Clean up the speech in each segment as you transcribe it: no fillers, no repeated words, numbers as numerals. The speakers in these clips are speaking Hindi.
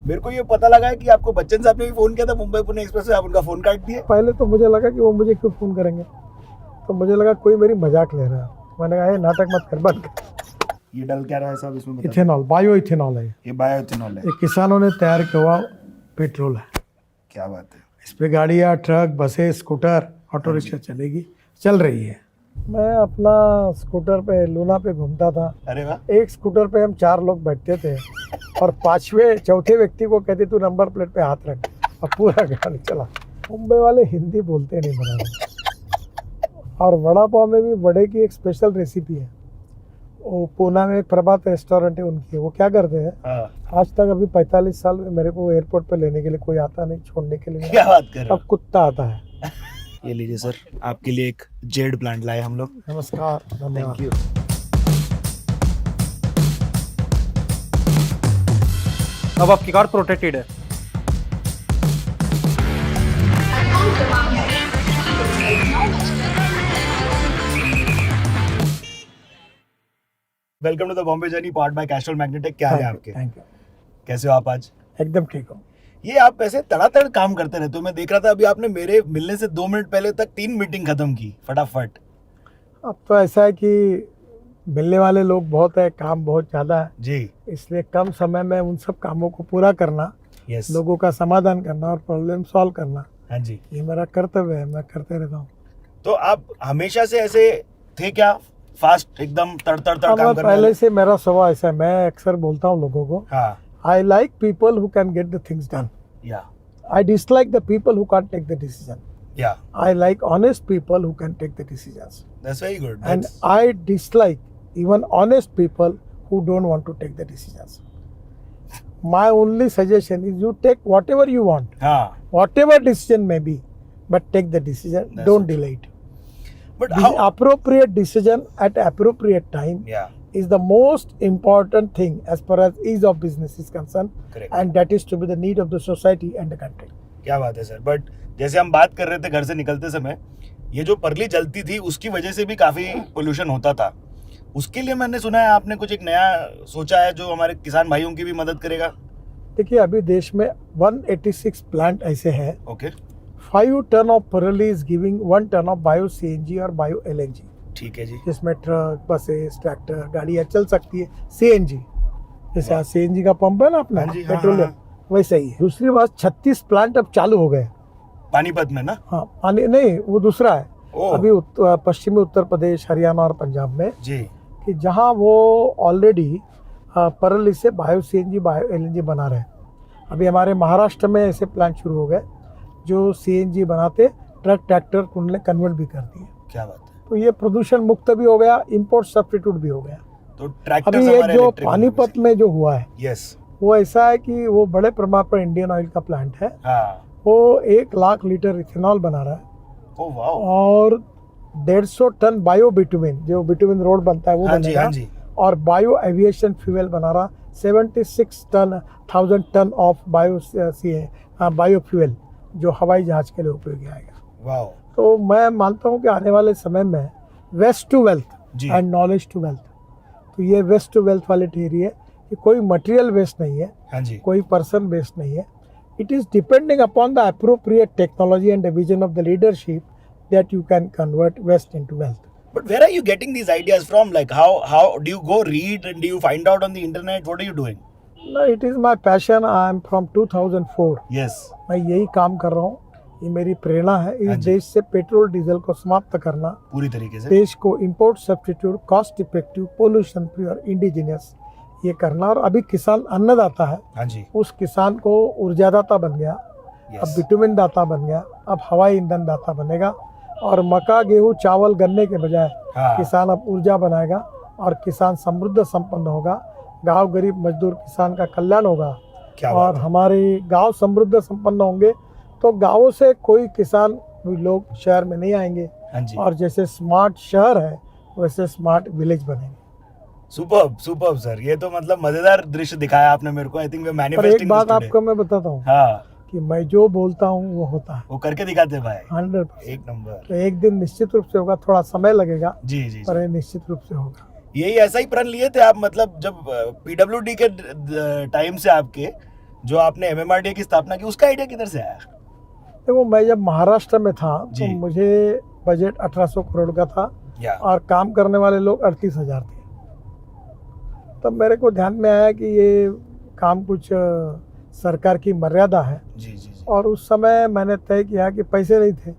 मेरे को ये पता लगा है कि आपको बच्चन साहब ने भी फोन किया था मुंबई पुणे एक्सप्रेस से, आप उनका फोन काट दिए। पहले तो मुझे लगा कि वो मुझे क्यों फ़ोन करेंगे, तो मुझे लगा कोई मेरी मजाक ले रहा है। मैंने कहा ये नाटक मत कर, बंद कर। ये डल क्या रहा है साहब इसमें बता इथेनॉल, बायो इथेनॉल है ये बायो इथेनॉल है। ये किसानों ने तैयार किया हुआ पेट्रोल है। क्या बात है। इस पे गाड़ियाँ, ट्रक, बसें, स्कूटर, ऑटो रिक्शा चलेगी, चल रही है। मैं अपना स्कूटर पे लूना पे घूमता था। अरे वाह। एक स्कूटर पे हम 4 लोग बैठते थे और चौथे व्यक्ति को कहते तू नंबर प्लेट पे हाथ रख, और पूरा गाड़ी चला। मुंबई वाले हिंदी बोलते नहीं बराबर। और वड़ा पाव में भी वड़े की एक स्पेशल रेसिपी है। वो पूना में एक प्रभात रेस्टोरेंट है उनकी। वो क्या करते हैं, आज तक अभी 45 साल में मेरे को एयरपोर्ट पे लेने के लिए कोई आता नहीं, छोड़ने के लिए। क्या बात कर रहे हो। अब कुत्ता आता है। ये लीजिए सर, आपके लिए एक जेड प्लांट लाए हम लोग। नमस्कार, धन्यवाद। Thank you. अब आपकी कार प्रोटेक्टेड है। Welcome to the Bombay journey part by Castrol magnetic. क्या हाल है आपके? Thank you. कैसे हो आप आज? एकदम ठीक हो। ये आप ऐसे तड़ातड़ काम करते रहते हो। मैं देख रहा था अभी आपने मेरे मिलने से 2 मिनट पहले तक 3 मीटिंग खत्म की फटाफट। अब तो ऐसा है कि मिलने वाले लोग बहुत है, काम बहुत ज़्यादा है, जी। इसलिए कम समय में उन सब कामों को पूरा करना, यस। लोगों का समाधान करना और प्रॉब्लम सॉल्व करना, हाँ जी। ये मेरा कर्तव्य है, मैं करते रहता हूँ। तो आप हमेशा से ऐसे थे क्या, फास्ट एकदम तड़ तड़ तड़ काम करने पहले वाले? से मेरा स्वभाव ऐसा है, मैं अक्सर बोलता हूँ लोगों को, हाँ। I like people who can get the things done, या I dislike the people who can't take the decision, या I like honest people who can take the decisions, that's very good. and I dislike even honest people who don't want to take the decisions. My only suggestion is you take whatever you want, हाँ, whatever decision may be, but take the decision. That's Don't so delay it. but The how? appropriate decision at appropriate time Yeah, is the most important thing as far as ease of business is concerned, correct. and that is to be the need of the society and the country. क्या बात है सर। बट जैसे हम बात कर रहे थे घर से निकलते समय, ये जो परली जलती थी उसकी वजह से भी काफी पोल्यूशन होता था। उसके लिए मैंने सुना है आपने कुछ एक नया सोचा है जो हमारे किसान भाइयों की भी मदद करेगा। देखिए अभी देश में 186 प्लांट ऐसे हैं। Okay, 5 ton of parali is giving 1 ton of bio CNG और बायो LNG, ठीक है जी। जिसमें ट्रक, बसेस, ट्रैक्टर, गाड़ियाँ चल सकती है। CNG जैसे आज CNG का पंप है ना अपना हाँ जी, हाँ, पेट्रोलियम, वैसे ही है। दूसरी बात 36 प्लांट अब चालू हो गए। पानीपत में ना? हाँ, पानी नहीं, वो दूसरा है। ओ अभी पश्चिमी उत्तर प्रदेश, हरियाणा और पंजाब में, जी। कि जहाँ वो ऑलरेडी परली से बायो CNG, बायो LNG बना रहे हैं। अभी हमारे महाराष्ट्र में ऐसे प्लांट शुरू हो गए जो CNG बनाते, ट्रक ट्रैक्टर कन्वर्ट भी करती है। क्या बात है। तो ये प्रदूषण मुक्त भी हो गया, इंपोर्ट सब्स्टिट्यूट भी हो गया। तो ट्रैक्टर अभी एक जो पानीपत में जो हुआ है, यस, वो ऐसा है कि वो बड़े पैमाने पर इंडियन ऑयल का प्लांट है। हाँ। वो 1 लाख लीटर इथेनॉल बना रहा है ओ वाओ। और 150 टन बायो बिटुमिन, जो बिटुमिन रोड बनता है वो हाँ जी, बनेगा। हाँ जी। और बायो एविएशन फ्यूल बना रहा 76,000 टन ऑफ बायो फ्यूल, जो हवाई जहाज के लिए उपयोगी आएगा। वाओ। तो मैं मानता हूँ कि आने वाले समय में वेस्ट टू वेल्थ जी। एंड नॉलेज टू वेल्थ, तो ये वेस्ट टू वेल्थ वाली थियरी है कि कोई मटेरियल वेस्ट नहीं है, हाँ जी। कोई पर्सन वेस्ट नहीं है। It is depending upon the appropriate technology and the vision of the leadership that you can convert waste into wealth. But where are you getting these ideas from? Like how do you go read and do you find out on the internet? What are you doing? No, it is my passion. I am from 2004. Yes. मैं यही काम कर रहा हूँ, ये मेरी प्रेरणा है। हाँ इस जी। देश से पेट्रोल डीजल को समाप्त करना, पूरी तरीके से। देश को import substitute, cost effective, pollution free और इंडिजिनियस ये करना। और अभी किसान अन्नदाता है, हाँ जी। उस किसान को ऊर्जादाता बन गया, अब यस। बिटुमिन दाता बन गया, अब हवाई ईंधन दाता बनेगा। और मक्का, गेहूँ, चावल, गन्ने के बजाय हाँ। किसान अब ऊर्जा बनाएगा और किसान समृद्ध संपन्न होगा। गांव गरीब मजदूर किसान का कल्याण होगा। क्या और बात है। हमारे गांव समृद्ध संपन्न होंगे तो गांवों से कोई किसान भी लोग शहर में नहीं आएंगे। हाँ जी। और जैसे स्मार्ट शहर है वैसे स्मार्ट विलेज बनेंगे। सुपर्ब सुपर्ब सर, ये तो मतलब मजेदार दृश्य दिखाया आपने मेरे को। आई थिंक वे पर मैनिफेस्टिंग एक बात आपको मैं बताता हूँ हाँ, कि मैं जो बोलता हूँ वो होता है वो करके दिखाते भाई। 100%। एक नंबर। तो एक दिन निश्चित रूप से होगा, थोड़ा समय लगेगा, जी जी जी। पर ये निश्चित रूप से होगा। यही ऐसा ही प्रण लिए थे आप, मतलब जब PWD के टाइम से आपके, जो आपने MMRDA की स्थापना की, उसका आइडिया किधर से आया? देखो, मैं जब महाराष्ट्र में था तो जी। मुझे बजट 1800 करोड़ का था या और काम करने वाले लोग 38,000 थे। तब मेरे को ध्यान में आया कि ये काम कुछ सरकार की मर्यादा है, जी जी जी। और उस समय मैंने तय किया कि पैसे नहीं थे।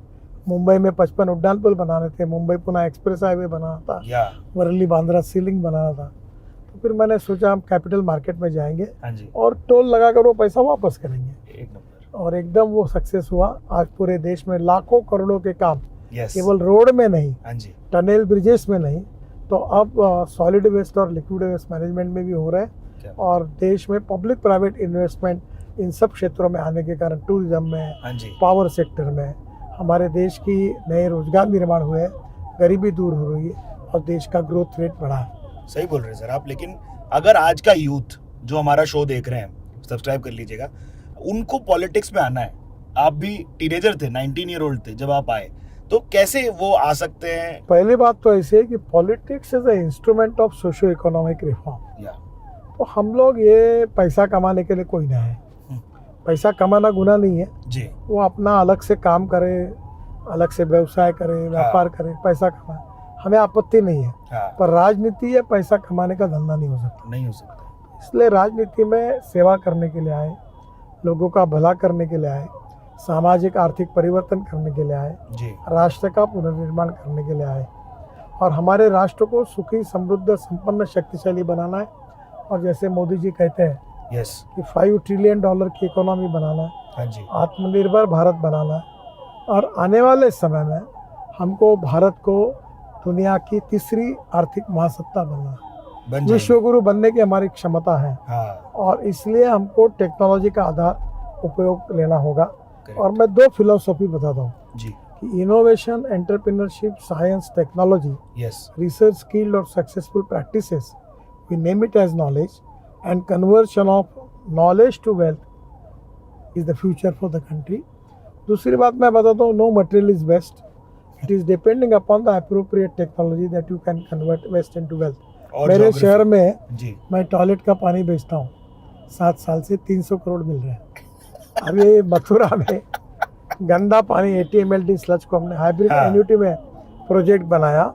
मुंबई में 55 उड्डान पुल बनाने थे, मुंबई पुणे एक्सप्रेस हाईवे बनाना था, या वर्ली बांद्रा सीलिंग बनाना था। तो फिर मैंने सोचा हम कैपिटल मार्केट में जाएंगे हाँ जी, और टोल लगाकर वो पैसा वापस करेंगे, एक नंबर। और एकदम वो सक्सेस हुआ। आज पूरे देश में लाखों करोड़ों के काम यस, केवल रोड में नहीं, हाँ जी, टनल ब्रिजेस में नहीं, तो अब सॉलिड वेस्ट और लिक्विड वेस्ट मैनेजमेंट में भी हो रहा है। क्या? और देश में पब्लिक प्राइवेट इन्वेस्टमेंट इन सब क्षेत्रों में आने के कारण टूरिज्म में, हाँ जी, पावर सेक्टर में हमारे देश की नए रोजगार निर्माण हुए हैं, गरीबी दूर हो रही है और देश का ग्रोथ रेट बढ़ा है। सही बोल रहे हैं सर आप। लेकिन अगर आज का यूथ जो हमारा शो देख रहे हैं, सब्सक्राइब कर लीजिएगा, उनको पॉलिटिक्स में आना है, आप भी टीनेजर थे, 19 ईयर ओल्ड थे जब आप आए, तो कैसे वो आ सकते हैं? पहली बात तो ऐसे है कि politics is a instrument of socio economic reform. या तो हम लोग ये पैसा कमाने के लिए कोई ना है, पैसा कमाना गुनाह नहीं है। जी, वो अपना अलग से काम करे, अलग से व्यवसाय करे, व्यापार करे, पैसा कमाए, हमें आपत्ति नहीं है। हाँ, पर राजनीति है पैसा कमाने का धंधा नहीं हो सकता। नहीं हो सकता। इसलिए राजनीति में सेवा करने के लिए आए, लोगों का भला करने के लिए आए, सामाजिक आर्थिक परिवर्तन करने के लिए आए, जी, राष्ट्र का पुनर्निर्माण करने के लिए आए, और हमारे राष्ट्र को सुखी, समृद्ध, संपन्न, शक्तिशाली बनाना है। और जैसे मोदी जी कहते हैं यस, कि $5 ट्रिलियन की इकोनॉमी बनाना है, हाँ जी, आत्मनिर्भर भारत बनाना है, और आने वाले समय में हमको भारत को दुनिया की तीसरी आर्थिक महासत्ता बनना है। बन जाएंगे। विश्व गुरु बनने की हमारी क्षमता है, हाँ, और इसलिए हमको टेक्नोलॉजी का आधार उपयोग लेना होगा। correct। और मैं 2 फिलोसॉफी बताता हूँ जी, कि innovation, entrepreneurship, science, technology, yes, research, skilled or successful practices, we name it as knowledge, and conversion of knowledge to wealth is the future for the country. दूसरी बात मैं बताता हूँ, no material is waste. It is depending upon the appropriate technology that you can convert waste into wealth. और मेरे geography। शहर में जी, मैं टॉयलेट का पानी बेचता हूँ, 7 साल से 300 करोड़ मिल रहे हैं। अभी मथुरा में गंदा पानी 80 ml स्लज को हमने हाइब्रिड हाँ। एन्युटी में प्रोजेक्ट बनाया,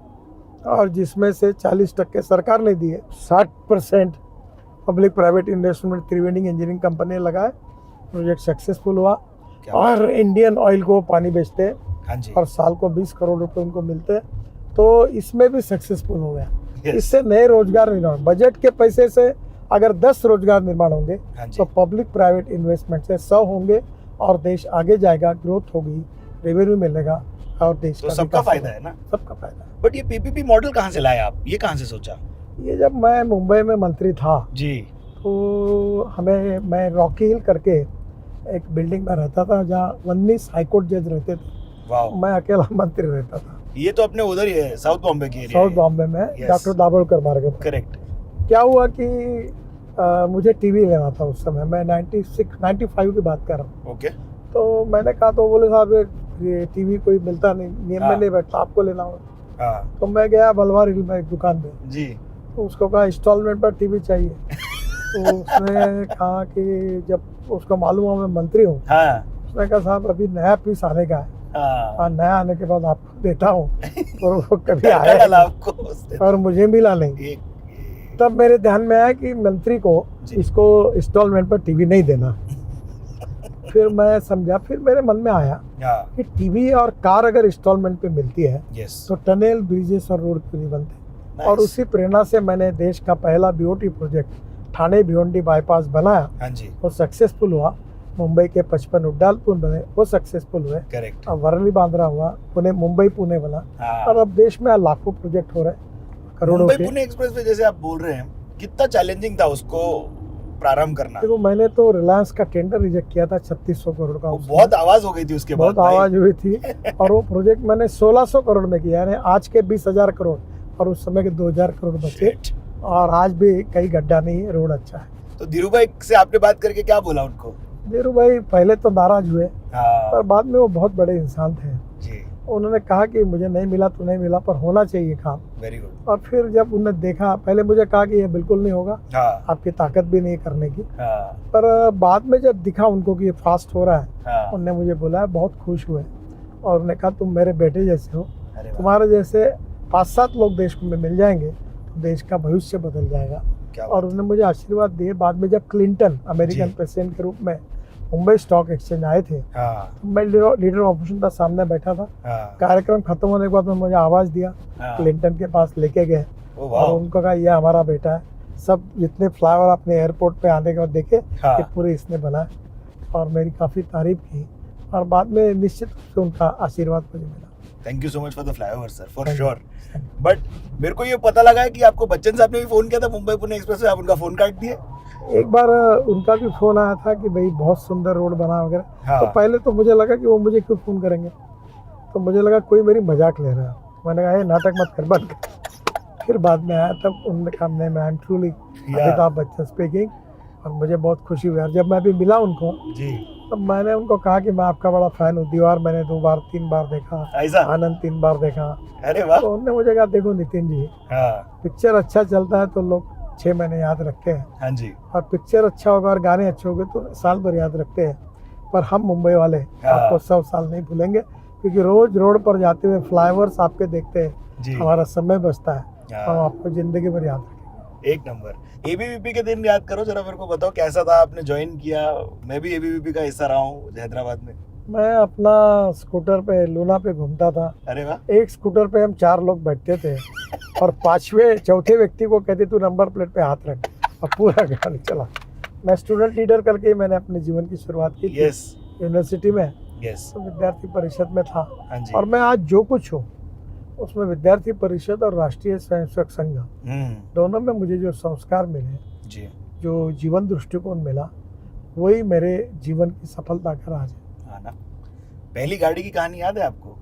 और जिसमें से 40% सरकार ने दिए, 60% पब्लिक प्राइवेट इन्वेस्टमेंट त्रिवेणी इंजीनियरिंग कंपनी लगाए, प्रोजेक्ट सक्सेसफुल हुआ। क्या? और इंडियन ऑयल को पानी बेचते हैं हाँ जी, और साल को 20 करोड़ रुपए उनको मिलते हैं, तो इसमें भी सक्सेसफुल हो गया। Yes। इससे नए रोजगार निर्माण, बजट के पैसे से अगर 10 रोजगार निर्माण होंगे हाँ जी, तो पब्लिक प्राइवेट इन्वेस्टमेंट से 100 होंगे, और देश आगे जाएगा, ग्रोथ होगी, रेवेन्यू मिलेगा, और देश तो का सबका विकास फायदा होगा। है ना। सबका फायदा है। बट ये PPP मॉडल कहाँ से लाए आप? ये कहाँ से सोचा? ये जब मैं मुंबई में मंत्री था जी, तो मैं रॉकी हिल करके एक बिल्डिंग में रहता था जहाँ 19 हाईकोर्ट जज रहते थे, वाह, मैं अकेला मंत्री रहता था, ये तो अपने उधर ही है, साउथ बॉम्बे की एरिया। साउथ बॉम्बे में, Yes। डॉक्टर दाभोलकर मार्ग पर। करेक्ट। क्या हुआ कि मुझे टीवी लेना था उस समय, मैं 95 की बात कर रहा हूँ। ओके, तो मैंने कहा, तो बोले साहब ये टीवी कोई मिलता नहीं, नियम हाँ। में नहीं बैठता, आपको लेना होगा। हाँ तो मैं गया बलवार हिल में एक दुकान पे, जी, तो उसको कहा इंस्टॉलमेंट पर टीवी चाहिए। तो उसने कहा कि जब उसको मालूम हुआ मैं मंत्री हूँ, हाँ उसने कहा साहब अभी नया पीस आने का है, हाँ, और नया आने के बाद आपको देता हूँ। और वो कभी क्या आया डाला नहीं, आपको उसने? और मुझे मिला नहीं। एक तब मेरे ध्यान में आया कि मंत्री को जी। इसको इंस्टॉलमेंट पर टीवी नहीं देना। फिर मैं समझा, फिर मेरे मन में आया हाँ, कि टीवी और कार अगर इंस्टॉलमेंट पे मिलती है यस, तो टनल, ब्रिजेस और रोड क्यों नहीं बनते। Nice। और उसी प्रेरणा से मैंने देश का पहला BOT project Thane Bhiwandi bypass बनाया, हाँ जी, वो सक्सेसफुल हुआ। मुंबई के 55 उड्डान पुल बने, वो सक्सेसफुल हुए। करेक्ट। अब वर्ली बांद्रा हुआ, पुणे मुंबई पुणे बना, हाँ, और अब देश में लाखों प्रोजेक्ट हो रहे हैं, करोड़ों मुंबई के। पुणे एक्सप्रेस वे जैसे आप बोल रहे हैं, कितना चैलेंजिंग था उसको प्रारंभ करना? देखो, मैंने तो रिलायंस का टेंडर रिजेक्ट किया था 3600 करोड़ का। वो उसमें बहुत आवाज हो गई थी उसके बाद बहुत आवाज हुई थी। और वो प्रोजेक्ट मैंने 1600 करोड़ में किया, यानी आज के 20,000 करोड़, और उस समय के 2000 करोड़ बचे। Shit। और आज भी कहीं गड्ढा नहीं है, रोड अच्छा है। तो धीरू भाई से आपने बात करके क्या बोला उनको? धीरू भाई पहले तो नाराज हुए, हाँ पर बाद में वो बहुत बड़े इंसान थे। जी, उन्होंने कहा कि मुझे नहीं मिला तो नहीं मिला, पर होना चाहिए काम। Very good. और फिर जब उन्होंने देखा, पहले मुझे कहा कि ये बिल्कुल नहीं होगा, हाँ आपकी ताकत भी नहीं करने की, हाँ पर बाद में जब दिखा उनको कि ये फास्ट हो रहा है, हाँ। उन्होंने मुझे बुलाया, बहुत खुश हुए और उन्होंने कहा तुम मेरे बेटे जैसे हो, अरे वाह, तुम्हारे जैसे 5-7 लोग देश में मिल जाएंगे तो देश का भविष्य बदल जाएगा। क्या और उन्होंने मुझे आशीर्वाद दिए। बाद में जब क्लिंटन अमेरिकन जी। प्रेसिडेंट के रूप में मुंबई स्टॉक एक्सचेंज आए थे, हाँ मैं लीडर ऑपोजिशन का सामने बैठा था। हाँ कार्यक्रम खत्म होने के बाद में मुझे आवाज़ दिया, हाँ। क्लिंटन के पास लेके गए ओ और वाह। उनको कहा ये हमारा बेटा है। सब जितने फ्लावर अपने एयरपोर्ट पे आने के बाद देखे हाँ। कि पूरे इसने बनाया और मेरी काफ़ी तारीफ की और बाद में निश्चित रूप से उनका आशीर्वाद मुझे मिला। Thank you so much for the flyover sir, for Thank you. Sure. But मेरे को ये पता लगा है कि आपको बच्चन साहब ने भी फोन किया था मुंबई पुणे एक्सप्रेस में, आप उनका फोन काट दिए। एक बार उनका भी फ़ोन आया था कि भाई बहुत सुंदर रोड बना वगैरह। हाँ। तो पहले तो मुझे लगा कि वो मुझे क्यों फ़ोन करेंगे, तो मुझे लगा कोई मेरी मजाक ले रहा है। मैंने कहा ये नाटक मत कर, बंद कर। फिर बाद में आया तब उन्होंने कहा नहीं, मैं I am truly Amitabh Bachchan speaking, और मुझे बहुत खुशी हुई। और जब मैं अभी मिला उनको जी। तो मैंने उनको कहा कि मैं आपका बड़ा फ़ैन हूँ। दीवार मैंने 2 बार 3 बार देखा, ऐसा? आनंद 3 बार देखा। अरे वाह। तो उन्होंने मुझे कहा देखो नितिन जी, हाँ पिक्चर अच्छा चलता है तो लोग 6 महीने याद रखते हैं, हाँ जी। और पिक्चर अच्छा होगा और गाने अच्छे होंगे तो साल भर याद रखते हैं, पर हम मुंबई वाले हाँ। आपको 100 साल नहीं भूलेंगे, क्योंकि रोज रोड पर जाते हुए फ्लाईओवर्स आपके देखते हैं, जी। हमारा समय बचता है, हाँ। हम आपको जिंदगी भर याद रखेंगे। एक नंबर। एबीवीपी के दिन याद करो जरा, मेरे को बताओ कैसा था, आपने ज्वाइन किया? मैं भी एबीवीपी का हिस्सा रहा हूँ हैदराबाद में। मैं अपना स्कूटर पे लूना पे घूमता था। अरे वाह। एक स्कूटर पे हम 4 लोग बैठते थे और चौथे व्यक्ति को कहते तू नंबर प्लेट पे हाथ रख, और पूरा गाड़ी चला। मैं स्टूडेंट लीडर करके मैंने अपने जीवन की शुरुआत की थी यस यूनिवर्सिटी में, यस। तो विद्यार्थी परिषद में था। हाँ जी। और मैं आज जो कुछ हूँ उसमें विद्यार्थी परिषद और राष्ट्रीय स्वयंसेवक संघ दोनों में मुझे जो संस्कार मिले, जी। जो जीवन दृष्टिकोण मिला, वही मेरे जीवन की सफलता का राज है। हाँ ना। पहली गाड़ी की कहानी याद है आपको?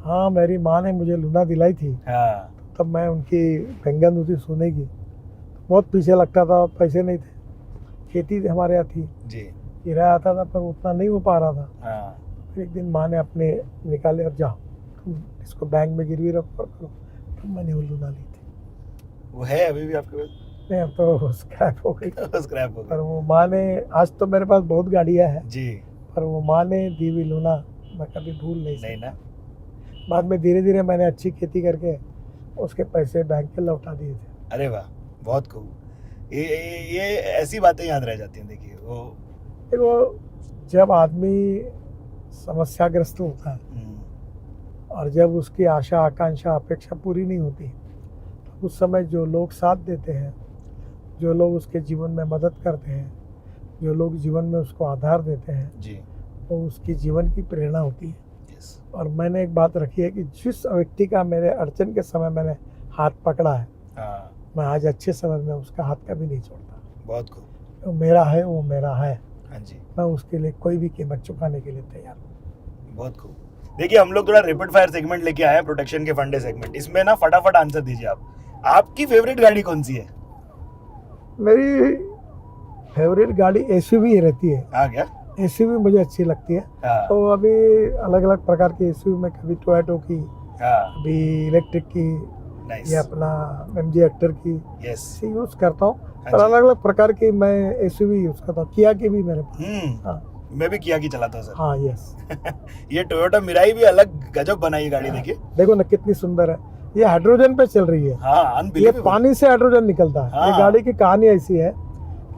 हाँ, मेरी माँ ने मुझे लूना दिलाई थी, हाँ तब मैं उनकी बैंगन होती सोने की, बहुत पीछे लगता था, पैसे नहीं थे, खेती हमारे यहाँ थी, जी। किराया आता था पर उतना नहीं हो पा रहा था। हाँ फिर एक दिन माँ ने अपने निकाले और जाओ तुम इसको बैंक में गिरवी रखो और करो, तब मैंने वो लूना ली थी। वो है अभी भी आपके पास? नहीं, अब तो स्क्रैप हो गई। स्क्रैप हो पर गया। वो माँ ने, आज तो मेरे पास बहुत गाड़ियाँ हैं, जी। पर वो माँ ने दी हुई लूना मैं कभी भूल नहीं सकता। नहीं ना। बाद में धीरे धीरे मैंने अच्छी खेती करके उसके पैसे बैंक के लौटा दिए थे। अरे वाह, बहुत खूब। ये ऐसी बातें याद रह जाती हैं। देखिए वो देखो, जब आदमी समस्याग्रस्त होता है और जब उसकी आशा आकांक्षा अपेक्षा पूरी नहीं होती, तो उस समय जो लोग साथ देते हैं, जो लोग उसके जीवन में मदद करते हैं, जो लोग जीवन में उसको आधार देते हैं, जी। वो उसकी जीवन की प्रेरणा होती है। यस। और मैंने एक बात रखी है कि जिस व्यक्ति का मेरे अड़चन के समय मैंने हाथ पकड़ा है, हाँ मैं आज अच्छे समय में उसका हाथ कभी नहीं छोड़ता। बहुत खूब। वो मेरा है, वो मेरा है, हाँ जी। मैं उसके लिए कोई भी कीमत चुकाने के लिए तैयार हूँ। बहुत खूब। देखिए हम लोग थोड़ा रैपिड फायर सेगमेंट लेके आए हैं, प्रोटेक्शन के फंडे सेगमेंट। इसमें ना फटाफट आंसर दीजिए आप। आपकी फेवरेट गाड़ी कौन सी है? मेरी फेवरेट गाड़ी एसयूवी ही रहती है। हाँ क्या? एसयूवी मुझे अच्छी लगती है। हाँ तो अभी अलग अलग प्रकार की एसयूवी में, कभी टोयोटो की, हाँ। कभी इलेक्ट्रिक की, नाइस। या अपना एमजी एक्टर की यस। से यूज़ करता हूँ। हाँ पर जी। अलग अलग प्रकार की मैं एसयूवी यूज़ करता हूँ। किया की भी मेरे पास। हाँ मैं भी किया की चलाता हूँ सर। हाँ, यस। ये टोयोटा मिराई भी अलग गजब बनाई गाड़ी। देखिए देखो ना कितनी सुंदर है। ये हाइड्रोजन पे चल रही है। हाँ, ये अनबिलीवेबल। पानी से हाइड्रोजन निकलता है। हाँ। ये गाड़ी की कहानी ऐसी है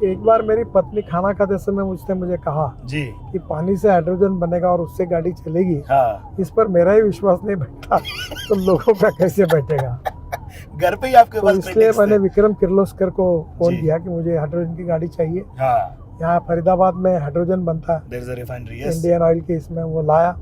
कि एक बार मेरी पत्नी खाना खाते समय मुझे कहा जी। कि पानी से हाइड्रोजन बनेगा और उससे गाड़ी चलेगी। हाँ। इस पर मेरा ही विश्वास नहीं बैठा तो लोगों का कैसे बैठेगा। घर पे ही आपके तो पास इसलिए critics मैंने थे। विक्रम किर्लोस्कर को फोन जी। किया कि मुझे हाइड्रोजन की गाड़ी चाहिए। हाँ, यहाँ फरीदाबाद में हाइड्रोजन बनता है, there is a refinery, yes। Indian oil की। इसमें वो लाया,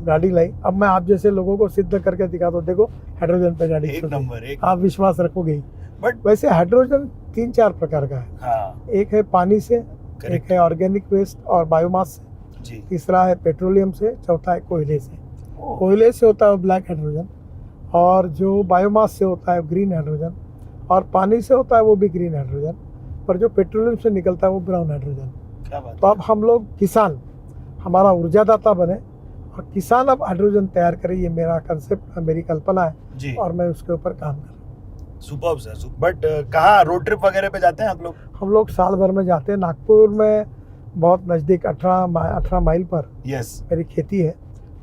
गाड़ी लाई। अब मैं आप जैसे लोगों को सिद्ध करके दिखा दो, देखो हाइड्रोजन पे गाड़ी एक चल रही है। नंबर, एक। आप विश्वास रखोगे ही। बट वैसे हाइड्रोजन 3-4 प्रकार का है। हाँ, एक है पानी से, Correct। एक है ऑर्गेनिक वेस्ट और बायोमास से, जी। तीसरा है पेट्रोलियम से, चौथा है कोयले से। ओह, कोयले से होता है ब्लैक हाइड्रोजन, और जो बायोमास से होता है ग्रीन हाइड्रोजन, और पानी से होता है वो भी ग्रीन हाइड्रोजन, पर जो पेट्रोलियम से निकलता है वो ब्राउन हाइड्रोजन। क्या बात तो अब हम लोग किसान हमारा ऊर्जादाता बने और किसान अब हाइड्रोजन तैयार करे, ये मेरा कंसेप्ट, मेरी कल्पना है जी और मैं उसके ऊपर काम कर रहा हूँ। Superb sir. बट कहाँ रोड ट्रिप वगैरह पे जाते हैं आप लोग? हम लोग साल भर में जाते हैं। नागपुर में बहुत नज़दीक 18 माइल पर यस। मेरी खेती है,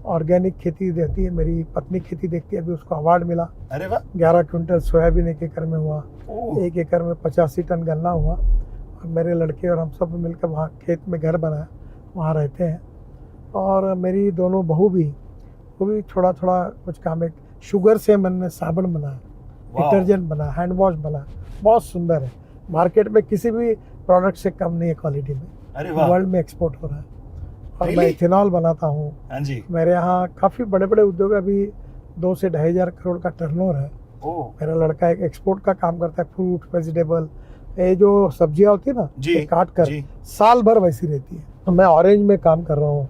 ऑर्गेनिक खेती रहती है, मेरी पत्नी खेती देखती है, अभी उसको अवार्ड मिला। अरे वाह। 11 क्विंटल सोयाबीन एक एकड़ में हुआ, ओह, 1 एकड़ में 85 टन गन्ना हुआ। और मेरे लड़के और हम सब मिलकर वहाँ खेत में घर बनाया, वहाँ रहते हैं। और मेरी दोनों बहू भी, वो भी थोड़ा थोड़ा कुछ काम है। शुगर से मैंने साबुन बनाया, वाह। डिटर्जेंट बनाया, हैंड वॉश बनाया, बहुत सुंदर है। मार्केट में किसी भी प्रोडक्ट से कम नहीं है क्वालिटी में, अरे वाह। वर्ल्ड में एक्सपोर्ट हो रहा है। और मैं Really? इथेनॉल बनाता हूँ। हाँ जी। मेरे यहाँ काफ़ी बड़े बड़े उद्योग, अभी 2 से 2.5 करोड़ का टर्नओवर है। ओह मेरा लड़का एक एक्सपोर्ट का काम करता है, फ्रूट वेजिटेबल, ये जो सब्जियां होती है ना, जी, ये काट कर जी। साल भर वैसी रहती है। तो मैं ऑरेंज में काम कर रहा हूँ,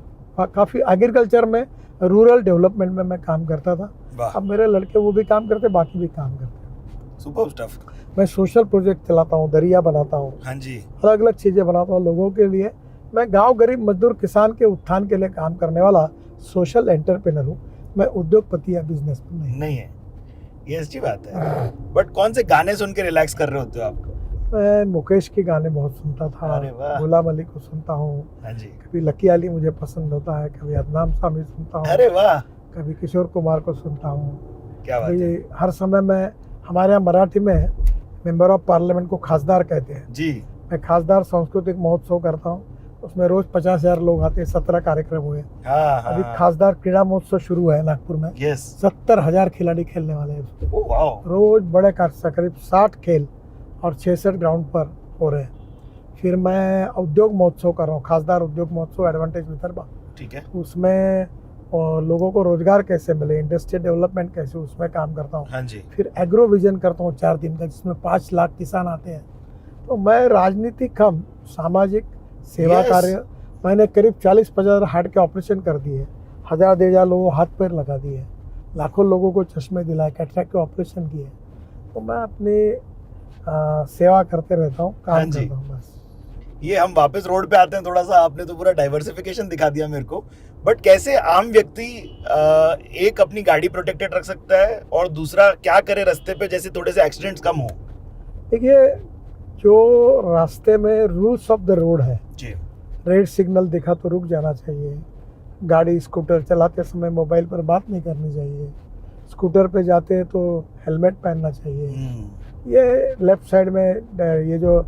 काफ़ी एग्रीकल्चर में, रूरल डेवलपमेंट में मैं काम करता था। वाह। अब मेरे लड़के वो भी काम करते, बाकी भी काम करते। Superb stuff. मैं सोशल प्रोजेक्ट चलाता हूँ, दरिया बनाता हूँ, हाँ जी। अलग अलग चीज़ें बनाता हूँ लोगों के लिए। मैं गांव गरीब मजदूर किसान के उत्थान के लिए काम करने वाला सोशल एंटरप्रेनर हूँ। मैं उद्योगपति या बिजनेसमैन नहीं। नहीं है, ये अच्छी बात है। बट कौन से गाने सुन के रिलैक्स कर रहे होते हो आप? मैं मुकेश के गाने बहुत सुनता था, अरे वाह। गुलाम अली को सुनता हूँ, हाँ जी। कभी लकी अली मुझे पसंद होता है, कभी अदनाम सामी सुनता हूँ, अरे वाह, कभी किशोर कुमार को सुनता हूँ। क्या बात है। ये हर समय मैं, हमारे यहाँ मराठी में मेंबर ऑफ पार्लियामेंट को खासदार कहते हैं। जी। मैं खासदार सांस्कृतिक महोत्सव करता हूँ, उसमें रोज 50,000 लोग आते हैं, 17 कार्यक्रम हुए। हाँ अभी हाँ। खासदार क्रीड़ा महोत्सव शुरू है नागपुर में, यस। 70,000 खिलाड़ी खेलने वाले हैं उसमें। Oh wow. रोज बड़े कार्यक्रम, करीब 60 खेल और 66 ग्राउंड पर हो रहे हैं। फिर मैं उद्योग महोत्सव कर रहा हूँ, खासदार उद्योग महोत्सव एडवांटेज विदर्भा। ठीक है। उसमें लोगों को रोजगार कैसे मिले, इंडस्ट्रियल डेवलपमेंट कैसे, उसमें काम करता हूँ। हाँ जी। फिर एग्रो विजन करता हूँ 4 दिन का, जिसमें 5 लाख किसान आते हैं। तो मैं राजनीतिक कम सामाजिक सेवा Yes. कार्य, मैंने करीब 40-50 हार्ट के ऑपरेशन कर दिए, 1000-1500 लोगों को हाथ पैर लगा दिए, लाखों लोगों को चश्मे दिलाए, कैटरेक्ट के ऑपरेशन किए। तो मैं अपनी सेवा करते रहता हूँ, हाँ काम जी। करता हूँ बस। ये हम वापस रोड पे आते हैं, थोड़ा सा आपने तो पूरा डाइवर्सिफिकेशन दिखा दिया मेरे को। बट कैसे आम व्यक्ति एक अपनी गाड़ी प्रोटेक्टेड रख सकता है और दूसरा क्या करे रास्ते पे, जैसे थोड़े से एक्सीडेंट्स कम हो? देखिए, जो रास्ते में रूल्स ऑफ द रोड है, जी। रेड सिग्नल दिखा तो रुक जाना चाहिए, गाड़ी स्कूटर चलाते समय मोबाइल पर बात नहीं करनी चाहिए, स्कूटर पे जाते हैं तो हेलमेट पहनना चाहिए। ये लेफ्ट साइड में ये जो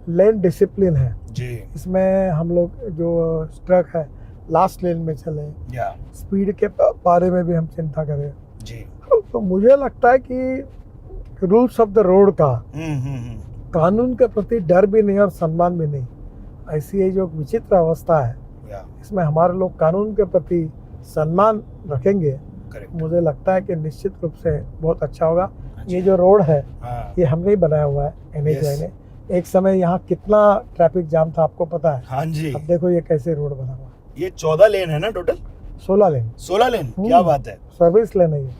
लेन डिसिप्लिन है, जी। इसमें हम लोग जो ट्रक है लास्ट लेन में चले, या। स्पीड के बारे में भी हम चिंता करें। जी। तो मुझे लगता है कि रूल्स ऑफ द रोड का, कानून के प्रति डर भी नहीं और सम्मान भी नहीं, ऐसी ये जो विचित्र अवस्था है, या। इसमें हमारे लोग कानून के प्रति सम्मान रखेंगे, करेक्ट। मुझे लगता है कि निश्चित रूप से बहुत अच्छा होगा। ये जो रोड है, हाँ। ये हमने ही बनाया हुआ है, NHAI Yes. ने। एक समय यहाँ कितना ट्रैफिक जाम था आपको पता है? हाँ जी। अब देखो ये कैसे रोड बना हुआ है। ये 14 लेन है ना टोटल? 16 लेन 16 लेन, क्या बात है। सर्विस लेन है ये।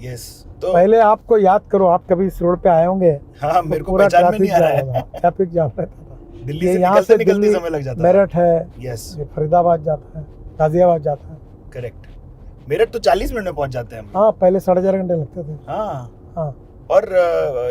यस। तो पहले आपको याद करो, आप कभी इस रोड पे आए होंगे, हाँ, तो मेरे को पूरा पहचान में नहीं आ रहा जाम है। होगा, ट्रैफिक जाम रहता था। दिल्ली ये से यहाँ निकलते से निकलते दिल्ली, समय लग जाता है। मेरठ है, यस, ये फरीदाबाद जाता है, गाजियाबाद जाता है। करेक्ट। मेरठ तो 40 मिनट में पहुंच जाते हैं हम। हाँ, पहले 4.5 घंटे लगते थे। हाँ। हाँ, और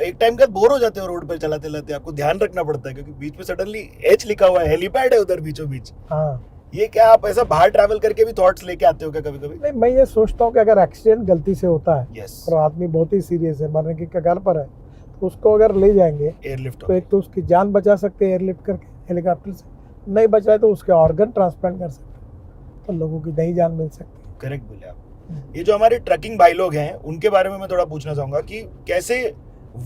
एक टाइम का बोर हो जाते हो रोड पर चलाते चलाते, आपको ध्यान रखना पड़ता है क्योंकि बीच में सडनली एच लिखा हुआ है, हेलीपैड है उधर बीचों बीच। हाँ। ये क्या आप ऐसा बाहर ट्रैवल करके भी थॉट्स लेके आते हो क्या कभी कभी? नहीं, मैं ये सोचता हूँ कि अगर एक्सीडेंट गलती से होता है यस। और आदमी बहुत ही सीरियस है, मरने की कगार पर है, तो उसको अगर ले जाएंगे एयरलिफ्ट तो एक तो उसकी जान बचा सकते हैं एयरलिफ्ट करके, हेलीकॉप्टर से। नहीं बचाए तो उसके ऑर्गन ट्रांसप्लांट कर सकते हैं, तो लोगों की नई जान मिल सकती है। करेक्ट बोले आप। ये जो हमारे ट्रकिंग भाई लोग हैं, उनके बारे में मैं थोड़ा पूछना चाहूंगा कि कैसे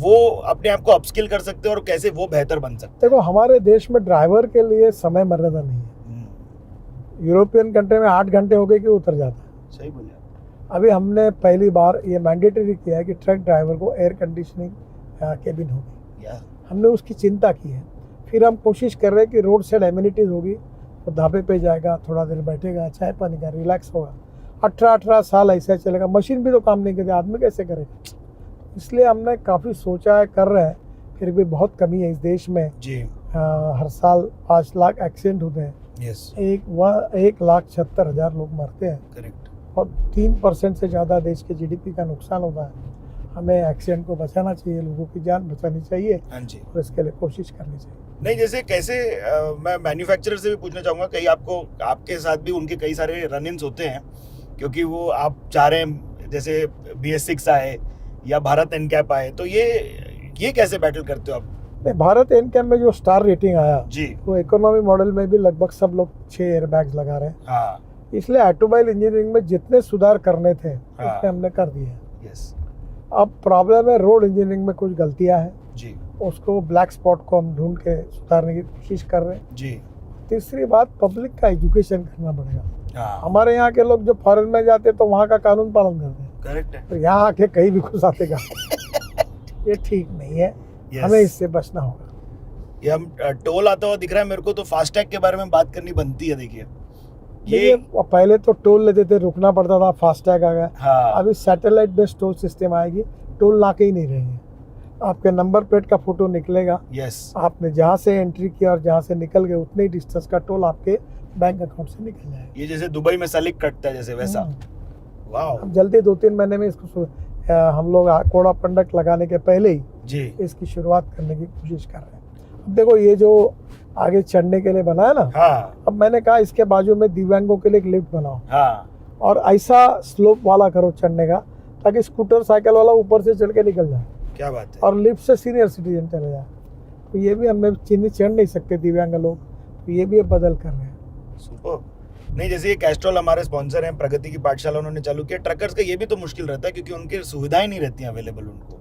वो अपने आप को अपस्किल कर सकते हैं और कैसे वो बेहतर बन सकते देखो, हमारे देश में ड्राइवर के लिए समय मर्यादा नहीं है। हैं। यूरोपियन कंट्री में 8 घंटे हो गए कि उतर जाता है। सही बोले आप। अभी हमने पहली बार ये मैंडेटरी किया है कि ट्रक ड्राइवर को एयर कंडीशनिंग केबिन होगी। या। हमने उसकी चिंता की है। फिर हम कोशिश कर रहे हैं कि रोड साइड एमिनिटीज़ होगी, तो ढाबे पे जाएगा, थोड़ा देर बैठेगा, चाय पानी का रिलैक्स होगा। 18 साल ऐसा चलेगा। मशीन भी तो काम नहीं करती, आदमी कैसे करेगा? इसलिए हमने काफ़ी सोचा है, कर रहे हैं, फिर भी बहुत कमी है इस देश में। जी। हर साल 5 लाख एक्सीडेंट होते हैं, यस 1,76,000 लोग मरते हैं करेक्ट। और 3% से ज़्यादा देश के जीडीपी का नुकसान होता है। हमें एक्सीडेंट को बचाना चाहिए, लोगों की जान बचानी चाहिए हाँ जी। और इसके लिए कोशिश करनी चाहिए। नहीं जैसे कैसे मैं मैन्युफैक्चरर से भी पूछना चाहूँगा, कहीं आपको आपके साथ भी उनके कई सारे रन इन्स होते हैं, क्योंकि वो आप चाह रहे हैं जैसे BS6 आए या भारत एनकैप आए, तो ये कैसे बैटल करते हो आप? नहीं, भारत एनकैप में जो स्टार रेटिंग आया जी वो इकोनॉमी मॉडल में भी लगभग सब लोग 6 एयरबैग्स लगा रहे हैं। हाँ इसलिए ऑटोमोबाइल इंजीनियरिंग में जितने सुधार करने थे हाँ। उतने हमने कर दिए हैं। यस अब प्रॉब्लम है रोड इंजीनियरिंग में कुछ गलतियां हैं, जी उसको ब्लैक स्पॉट को हम ढूंढ के सुधारने की कोशिश कर रहे हैं। जी तीसरी बात, पब्लिक का एजुकेशन करना पड़ेगा। हाँ हमारे यहाँ के लोग जो फॉरेन में जाते तो वहाँ का कानून पालन करते हैं, करेक्ट है। तो यहाँ आके कहीं भी घुस आते ये ठीक नहीं है। Yes. हमें इससे बचना होगा। ये हम टोल आता हुआ दिख रहा है मेरे को, तो फास्टैग के बारे में बात करनी बनती है। देखिए ये पहले तो टोल लेते थे, रुकना पड़ता था, फास्टैग आ गया। हाँ अभी सैटेलाइट बेस्ड टोल सिस्टम आएगी, टोल नाके ही नहीं रहेंगे। आपके नंबर प्लेट का फोटो निकलेगा, यस आपने जहाँ से एंट्री किया और जहाँ से निकल गए उतने ही डिस्टेंस का टोल आपके बैंक अकाउंट से निकल जाएगा। ये जैसे दुबई में सलिक कटता है जैसे वैसा। वाह अब जल्दी 2-3 महीने में इसको हम लोग कोड ऑफ कंडक्ट लगाने के पहले ही जी इसकी शुरुआत करने की कोशिश कर रहे हैं। अब देखो ये जो आगे चढ़ने के लिए बना है ना, हाँ अब मैंने कहा इसके बाजू में दिव्यांगों के लिए एक लिफ्ट बनाओ हाँ और ऐसा स्लोप वाला करो चढ़ने का, ताकि स्कूटर साइकिल वाला ऊपर से चढ़ के निकल जाए क्या बात है। और लिफ्ट से सीनियर सिटीजन चले जाए। तो ये भी हमें चढ़ नहीं सकते दिव्यांग लोग, तो ये भी अब बदल कर रहे हैं। सुपर। नहीं जैसे ये कैस्ट्रॉल हमारे स्पॉन्सर हैं, प्रगति की पाठशाला उन्होंने चालू किया। ट्रकर्स का ये भी तो मुश्किल रहता है क्योंकि उनकी सुविधाएं नहीं रहती हैं अवेलेबल उनको।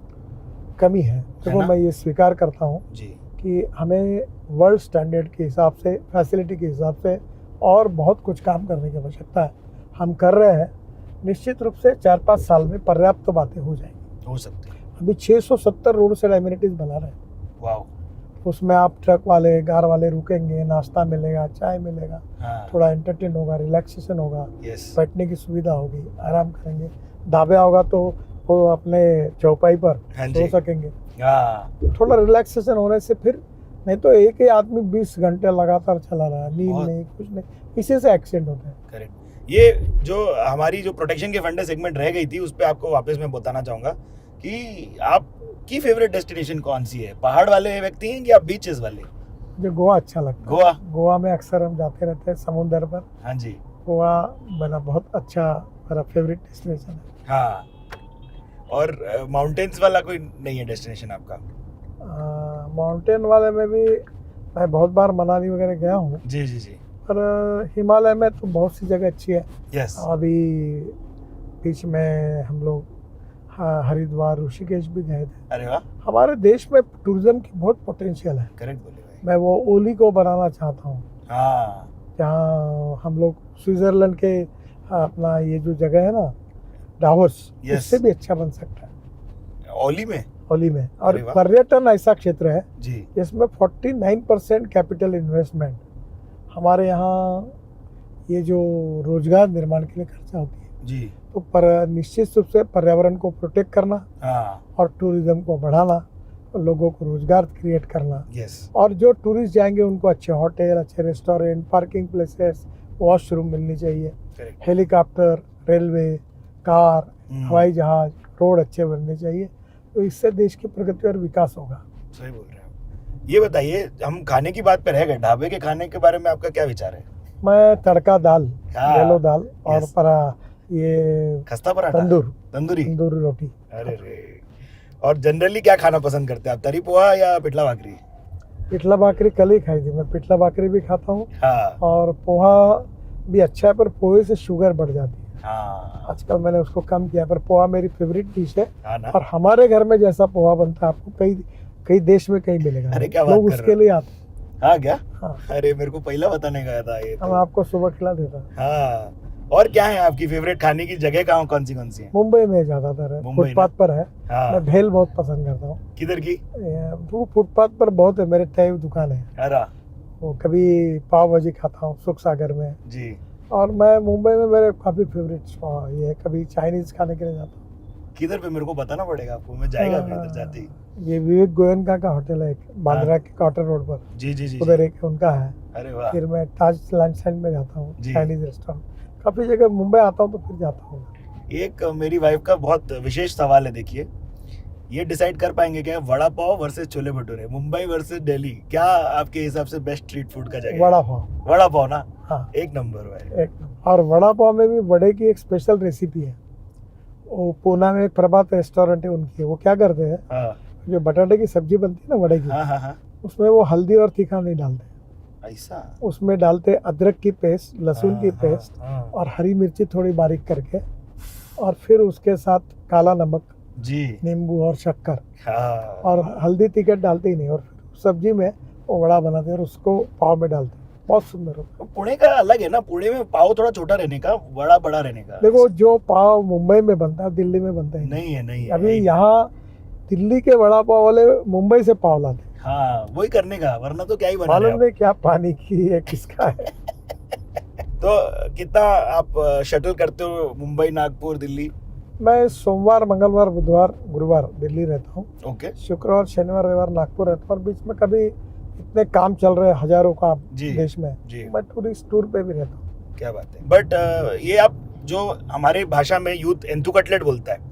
कमी है। देखो ना? मैं ये स्वीकार करता हूँ जी कि हमें वर्ल्ड स्टैंडर्ड के हिसाब से, फैसिलिटी के हिसाब से और बहुत कुछ काम करने की आवश्यकता है। हम कर रहे हैं। निश्चित रूप से 4-5 साल में पर्याप्त तो बातें हो जाएंगी। हो सकते हैं। अभी 670 रोड से एमिनिटीज बना रहे हैं। वाह उसमें आप ट्रक वाले, कार वाले रुकेंगे, नाश्ता मिलेगा, चाय मिलेगा, हाँ थोड़ा एंटरटेन होगा, रिलैक्सेशन होगा, यस बैठने की सुविधा होगी, आराम करेंगे। ढाबा होगा तो वो अपने चौपाई पर हाँ सो जी सकेंगे। हाँ थोड़ा रिलैक्सेशन होने से फिर, नहीं तो एक ही आदमी 20 घंटे लगातार चला रहा है, नींद बहुत। नहीं, कुछ नहीं, इसी से एक्सीडेंट होते हैं। करेक्ट। ये जो हमारी जो प्रोटेक्शन के फंडे सेगमेंट रह गई थी उस पर आपको वापस मैं बताना चाहूंगा कि आपकी फेवरेट डेस्टिनेशन कौन सी है? पहाड़ वाले व्यक्ति हैं या बीचेस वाले? मुझे गोवा अच्छा लगता है। गोवा? गोवा में अक्सर हम जाते रहते हैं समुद्र पर। हाँ जी गोवा मेरा बहुत अच्छा, मेरा फेवरेट डेस्टिनेशन है। हाँ। और माउंटेन्स वाला कोई नहीं है डेस्टिनेशन आपका? माउंटेन वाले में भी मैं बहुत बार मनाली वगैरह गया हूँ, जी जी जी पर हिमालय में तो बहुत सी जगह अच्छी है। यस अभी बीच में हम लोग हरिद्वार, ऋषिकेश भी गए थे। अरे वाह हमारे देश में टूरिज्म की बहुत पोटेंशियल है। करेक्ट बोले भाई। मैं वो ओली को बनाना चाहता हूँ, हाँ जहाँ हम लोग स्विट्जरलैंड के अपना ये जो जगह है ना डावोस, Yes. उससे भी अच्छा बन सकता है ओली में। ओली में। और अरे वाह। पर्यटन ऐसा क्षेत्र है जी जिसमें 49% कैपिटल इन्वेस्टमेंट हमारे यहाँ, ये जो रोजगार निर्माण के लिए खर्चा होती है, जी तो पर निश्चित रूप से पर्यावरण को प्रोटेक्ट करना हाँ और टूरिज्म को बढ़ाना और लोगों को रोजगार क्रिएट करना, यस और जो टूरिस्ट जाएंगे उनको अच्छे होटल, अच्छे रेस्टोरेंट, पार्किंग प्लेसेस, वॉशरूम मिलनी चाहिए, करेक्ट। हेलीकॉप्टर, रेलवे, कार, हवाई जहाज, रोड अच्छे बनने चाहिए। तो इससे देश की प्रगति और विकास होगा। सही बोल रहे हैं। ये बताइए, हम खाने की बात पे रह गए, ढाबे के खाने के बारे में आपका क्या विचार है? मैं तड़का दाल, हाँ, येलो दाल और yes. ये खस्ता पराठा, तंदूरी। तंदूरी रोटी। अरे रे। और जनरली क्या खाना पसंद करते हैं आप? तरी पोहा या पिठला भाकरी? पिठला भाकरी कल ही खाई थी। मैं पिठला भाकरी भी खाता हूँ हाँ और पोहा भी अच्छा है, पर पोहे से शुगर बढ़ जाती है। हाँ आजकल मैंने उसको कम किया, पर पोहा मेरी फेवरेट डिश है। हाँ ना। और हमारे घर में जैसा पोहा बनता है आपको कई देश में कहीं मिलेगा। अरे क्या बात लोग कर उसके रहे हो? लिए आते हैं। हाँ क्या? हाँ, अरे मेरे को पहला बताने गया था ये हम तो। आपको सुबह खिला देता हूँ। हाँ। और क्या है आपकी फेवरेट खाने की जगह? कहाँ कौन सी है? मुंबई में ज्यादातर है, मुंबई फुटपाथ पर है। हाँ। मैं भेल बहुत पसंद करता हूँ। किधर की? वो फुटपाथ पर बहुत है, मेरे तय दुकान है। अरे वो कभी पाव भाजी खाता हूँ सुख सागर में। जी और मैं मुंबई में मेरे काफ़ी फेवरेट ये है, कभी चाइनीज़ खाने के लिए जाता हूँ। किधर पे मेरे को बताना पड़ेगा आपको, मैं जाएगा मैं इधर जाते ही। ये विवेक गोयनका का होटल है एक, बांद्रा के कॉटन रोड पर, जी जी जी जी। उधर एक उनका है। अरे वाह। फिर मैं ताज लंचन में जाता हूँ, जी। Chinese restaurant. काफी जगह मुंबई आता हूँ तो फिर जाता हूँ। एक मेरी वाइफ का बहुत विशेष सवाल है, देखिए ये डिसाइड कर पाएंगे क्या, वड़ा पाव वर्सेस छोले भटूरे, मुंबई वर्सेस दिल्ली, क्या आपके हिसाब से बेस्ट स्ट्रीट फूड का जगह है? वड़ा पाव। वड़ा पाव ना, हाँ एक नंबर भाई। एक नंबर। और वड़ा पाव में भी वड़े की एक स्पेशल रेसिपी है। वो पूना में एक प्रभात रेस्टोरेंट है उनकी, वो क्या करते हैं, हाँ जो बटाटे की सब्जी बनती है ना वड़े की, हाँ हाँ हाँ। उसमें वो हल्दी और तीखा नहीं डालते, ऐसा? उसमें डालते अदरक की पेस्ट, लहसुन की हाँ, पेस्ट हाँ, और हरी मिर्ची थोड़ी बारीक करके, और फिर उसके साथ काला नमक, जी नींबू और शक्कर, हाँ। और हल्दी टिकट डालते ही नहीं, और फिर सब्जी में वो वड़ा बनाते हैं और उसको पाव में डालते हैं। बहुत सुंदर होता पुणे का अलग है ना, पुणे में पाव थोड़ा छोटा रहने का, वड़ा बड़ा रहने का। है। देखो जो पाव मुंबई में बनता है दिल्ली में बनता है नहीं है, नहीं है। अभी यहाँ दिल्ली के वड़ा पाव वाले मुंबई से पाव लाते हैं। हाँ वही करने का, वरना तो क्या ही बना रहे मालूम आप। नहीं क्या पानी की है किसका है। तो कितना आप शटल करते हो, मुंबई नागपुर दिल्ली? मैं सोमवार मंगलवार बुधवार गुरुवार दिल्ली रहता हूँ, ओके शुक्रवार शनिवार रविवार नागपुर रहता हूँ, और बीच में कभी इतने काम चल रहे हैं हजारों काम जी देश में, जी। मैं टूरिस्ट टूर पे भी रहता हूँ। क्या बात है। बट ये आप जो हमारी भाषा में यूथ एंथू कटलेट बोलता है,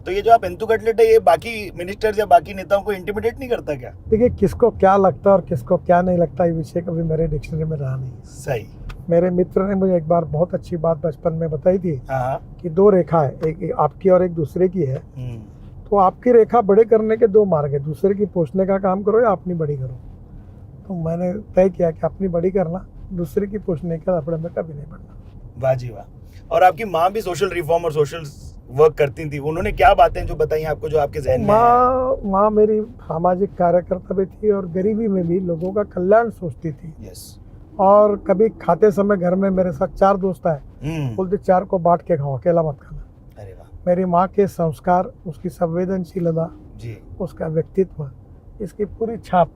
तो ये जो आप एंथू कटलेट है, ये बाकी मिनिस्टर्स या बाकी नेताओं को इंटिमिडेट नहीं करता क्या? देखिए किसको क्या लगता है और किसको क्या नहीं लगता, ये विषय कभी मेरे डिक्शनरी में रहा नहीं। सही। मेरे मित्र ने मुझे एक बार बहुत अच्छी बात बचपन में बताई थी हाँ कि दो रेखा है, एक आपकी और एक दूसरे की है, हम्म, तो आपकी रेखा बड़े करने के दो मार्ग है, दूसरे की पोषने का काम करो या अपनी बड़ी करो। तो मैंने तय किया कि अपनी बड़ी करना, दूसरे की पोषने के लफड़े में कभी नहीं पड़ना। वाह जी वाह। और आपकी माँ भी सोशल रिफॉर्म और सोशल वर्क करती थी, उन्होंने क्या बातें जो बताई आपको जो आपके जहन में है? माँ मेरी सामाजिक कार्यकर्ता भी थी और गरीबी में भी लोगों का कल्याण सोचती थी। यस। और कभी खाते समय घर में मेरे साथ 4 दोस्त आए, बोलते 4 को बांट के खाओ, अकेला मत खाना। अरे वाह मेरी माँ के संस्कार, उसकी संवेदनशीलता, जी। उसका व्यक्तित्व, इसकी पूरी छाप